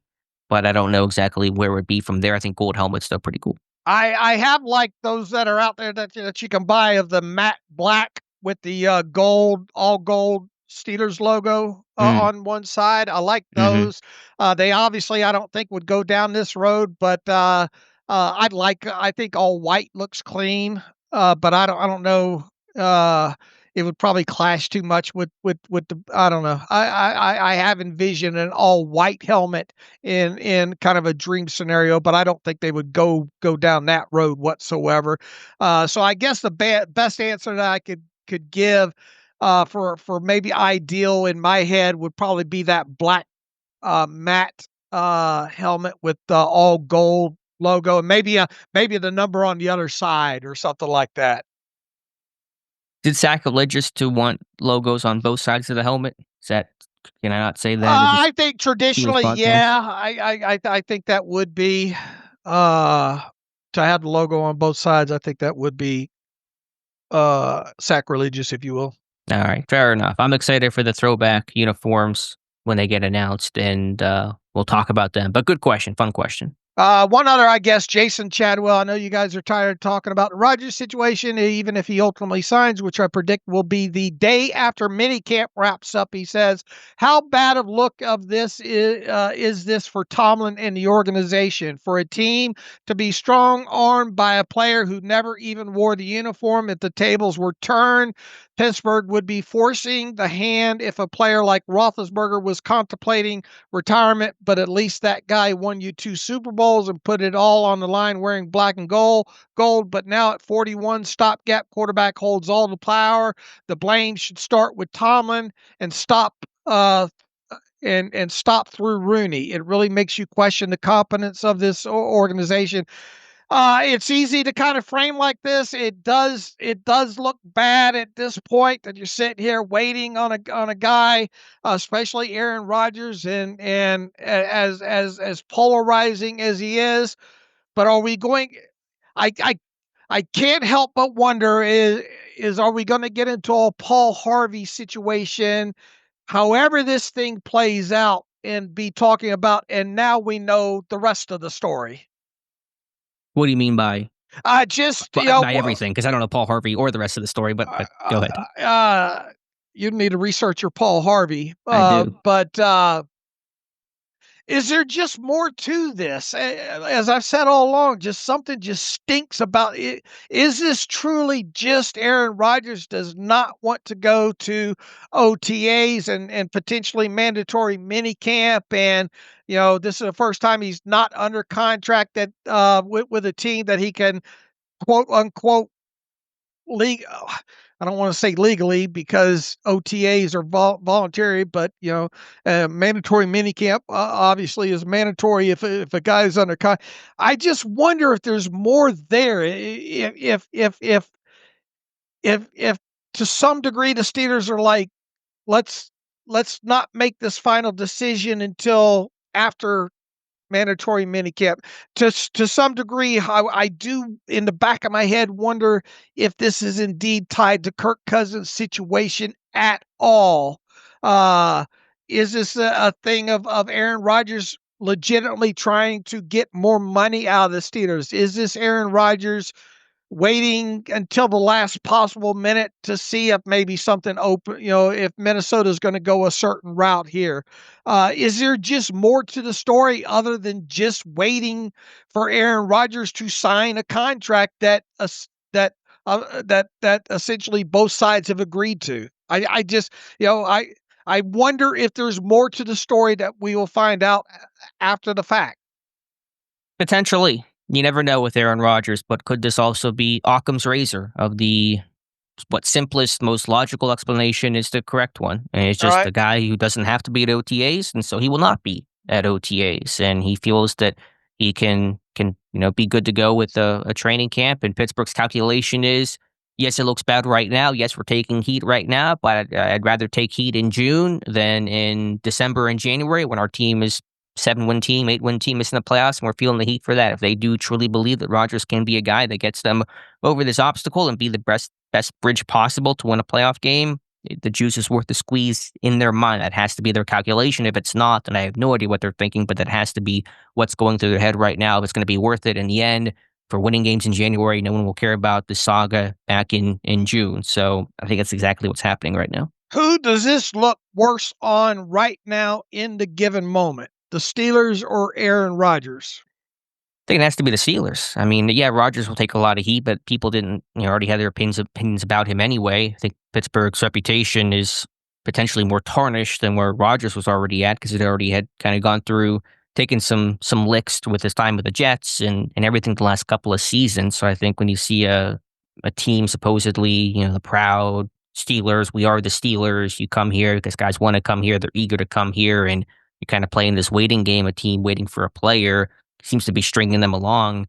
But I don't know exactly where it would be from there. I think gold helmet's still pretty cool. I have like those that are out there that you can buy of the matte black with the all gold Steelers logo on one side. I like those. They obviously I don't think would go down this road, but I think all white looks clean. But I don't know. It would probably clash too much with the, I don't know. I have envisioned an all white helmet in kind of a dream scenario, but I don't think they would go down that road whatsoever. So I guess the best answer that I could give for maybe ideal in my head would probably be that black matte helmet with the all gold logo, and maybe the number on the other side or something like that. Did sacrilegious to want logos on both sides of the helmet? Can I not say that? I think traditionally, yeah. I think that would be to have the logo on both sides. I think that would be sacrilegious, if you will. All right, fair enough. I'm excited for the throwback uniforms. when they get announced, and we'll talk about them. But good question, fun question. One other, I guess, Jason Chadwell. I know you guys are tired of talking about the Rodgers situation, even if he ultimately signs, which I predict will be the day after minicamp wraps up. He says, "How bad of look of this is this for Tomlin and the organization? For a team to be strong-armed by a player who never even wore the uniform, if the tables were turned, Pittsburgh would be forcing the hand if a player like Roethlisberger was contemplating retirement, but at least that guy won you 2 Super Bowls and put it all on the line wearing black and gold. But now at 41, stopgap quarterback holds all the power. The blame should start with Tomlin and stop and stop through Rooney. It really makes you question the competence of this organization." It's easy to kind of frame like this. It does look bad at this point that you're sitting here waiting on a guy, especially Aaron Rodgers, and as polarizing as he is. But are we going? I can't help but wonder, is are we going to get into a Paul Harvey situation? However this thing plays out, and be talking about, and now we know the rest of the story. What do you mean by Just, by everything? Because I don't know Paul Harvey or the rest of the story, but go ahead. You need to research your Paul Harvey. I do. But is there just more to this? As I've said all along, just something just stinks about it. Is this truly just Aaron Rodgers does not want to go to OTAs and potentially mandatory minicamp? And, this is the first time he's not under contract that with a team that he can, quote unquote, I don't want to say legally, because OTAs are voluntary, but mandatory minicamp obviously is mandatory if a guy is under contract. I just wonder if there's more there. If to some degree the Steelers are like, let's not make this final decision until after mandatory minicamp. To some degree, I do, in the back of my head, wonder if this is indeed tied to Kirk Cousins' situation at all. Is this a thing of Aaron Rodgers legitimately trying to get more money out of the Steelers? Is this Aaron Rodgers waiting until the last possible minute to see if maybe something open, if Minnesota's going to go a certain route here? Is there just more to the story other than just waiting for Aaron Rodgers to sign a contract that essentially both sides have agreed to? I just, I wonder if there's more to the story that we will find out after the fact. Potentially. You never know with Aaron Rodgers, but could this also be Occam's razor of what simplest, most logical explanation is the correct one? And it's just a guy who doesn't have to be at OTAs, and so he will not be at OTAs. And he feels that he can be good to go with a training camp. And Pittsburgh's calculation is, yes, it looks bad right now. Yes, we're taking heat right now, but I'd rather take heat in June than in December and January when our team is 7-win team, 8-win team missing the playoffs, and we're feeling the heat for that. If they do truly believe that Rodgers can be a guy that gets them over this obstacle and be the best bridge possible to win a playoff game, the juice is worth the squeeze in their mind. That has to be their calculation. If it's not, then I have no idea what they're thinking, but that has to be what's going through their head right now. If it's going to be worth it in the end for winning games in January, no one will care about the saga back in June. So I think that's exactly what's happening right now. Who does this look worse on right now in the given moment? The Steelers or Aaron Rodgers? I think it has to be the Steelers. I mean, yeah, Rodgers will take a lot of heat, but people didn't, already had their opinions about him anyway. I think Pittsburgh's reputation is potentially more tarnished than where Rodgers was already at, because it already had kind of gone through, taken some licks with his time with the Jets and everything the last couple of seasons. So I think when you see a team supposedly, the proud Steelers, we are the Steelers, you come here because guys want to come here, they're eager to come here, and you're kind of playing this waiting game, a team waiting for a player, seems to be stringing them along. I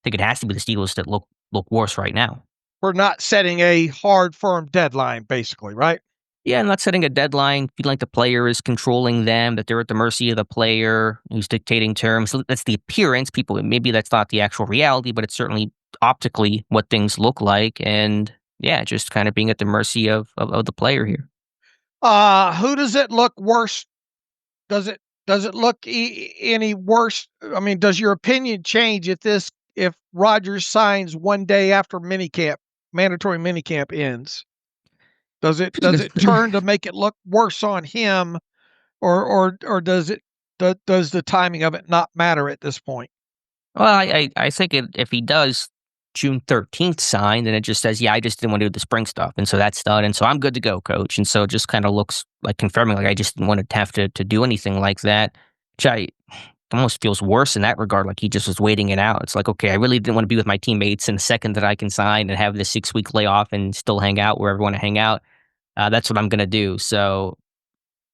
think it has to be the Steelers that look worse right now. We're not setting a hard, firm deadline, basically, right? Yeah, not setting a deadline, feeling like the player is controlling them, that they're at the mercy of the player who's dictating terms. So that's the appearance. Maybe that's not the actual reality, but it's certainly optically what things look like. And yeah, just kind of being at the mercy of the player here. Who does it look worse Does it look any worse? I mean, does your opinion change if Rodgers signs one day after mandatory minicamp ends? Does it turn to make it look worse on him, or does the timing of it not matter at this point? Well, I think if he does June 13th sign, then it just says, yeah, I just didn't want to do the spring stuff. And so that's done. And so I'm good to go, coach. And so it just kind of looks like confirming, like I just didn't want to have to do anything like that, which I almost feels worse in that regard. Like he just was waiting it out. It's like, okay, I really didn't want to be with my teammates. And the second that I can sign and have this 6-week layoff and still hang out wherever I want to hang out, that's what I'm going to do. So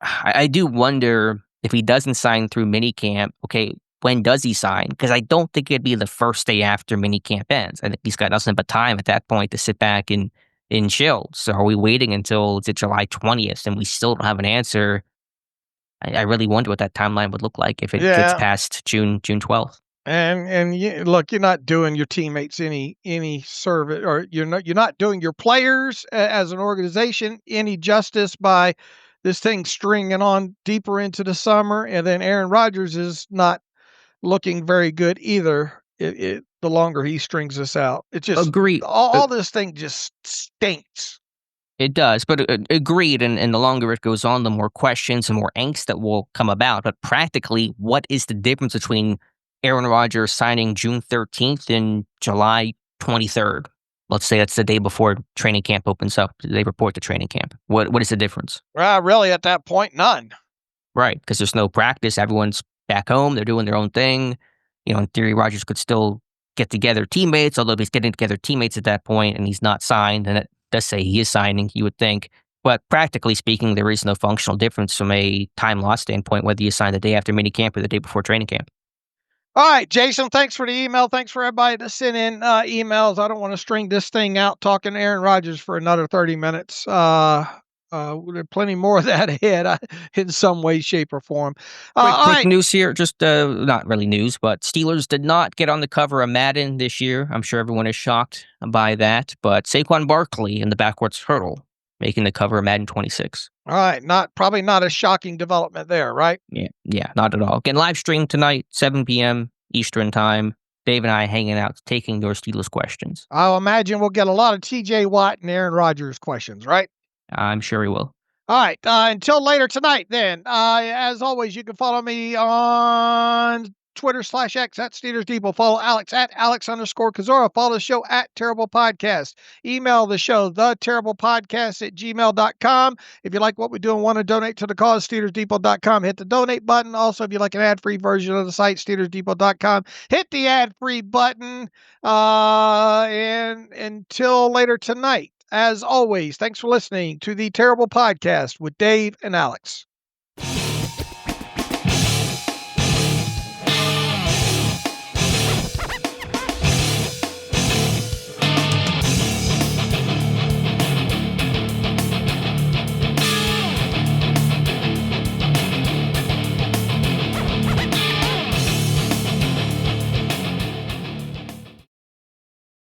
I do wonder if he doesn't sign through minicamp, okay, when does he sign? Because I don't think it'd be the first day after minicamp ends. I think he's got nothing but time at that point to sit back and chill. So are we waiting until it's July 20th and we still don't have an answer? I really wonder what that timeline would look like if it gets past June 12th. And look, you're not doing your teammates any service, or you're not doing your players as an organization any justice by this thing stringing on deeper into the summer, and then Aaron Rodgers is not looking very good either. The longer he strings this out, it just all this thing just stinks. It does, but agreed. And the longer it goes on, the more questions and more angst that will come about. But practically, what is the difference between Aaron Rodgers signing June 13th and July 23rd? Let's say that's the day before training camp opens up. They report to training camp. What is the difference? Really, at that point, none. Right, because there's no practice. Everyone's back home. They're doing their own thing. In theory, Rodgers could still get together teammates, although if he's getting together teammates at that point and he's not signed, and it does say he is signing, you would think. But practically speaking, there is no functional difference from a time loss standpoint, whether you sign the day after minicamp or the day before training camp. All right, Jason, thanks for the email. Thanks for everybody that sent in emails. I don't want to string this thing out talking Aaron Rodgers for another 30 minutes. There's plenty more of that ahead in some way, shape, or form. Quick news here, just not really news, but Steelers did not get on the cover of Madden this year. I'm sure everyone is shocked by that, but Saquon Barkley in the backwards hurdle making the cover of Madden 26. All right, probably not a shocking development there, right? Yeah, not at all. Again, live stream tonight, 7 p.m. Eastern time. Dave and I hanging out, taking your Steelers questions. I'll imagine we'll get a lot of TJ Watt and Aaron Rodgers questions, right? I'm sure we will. All right, until later tonight then. As always, you can follow me on Twitter/X at Steelers Depot. Follow Alex at Alex_Kozora. Follow the show at Terrible Podcast. Email the show, theterriblepodcast@gmail.com. If you like what we do and want to donate to the cause, SteelersDepot.com. Hit the donate button. Also, if you like an ad-free version of the site, SteelersDepot.com. Hit the ad-free button. And until later tonight, as always, thanks for listening to the Terrible Podcast with Dave and Alex.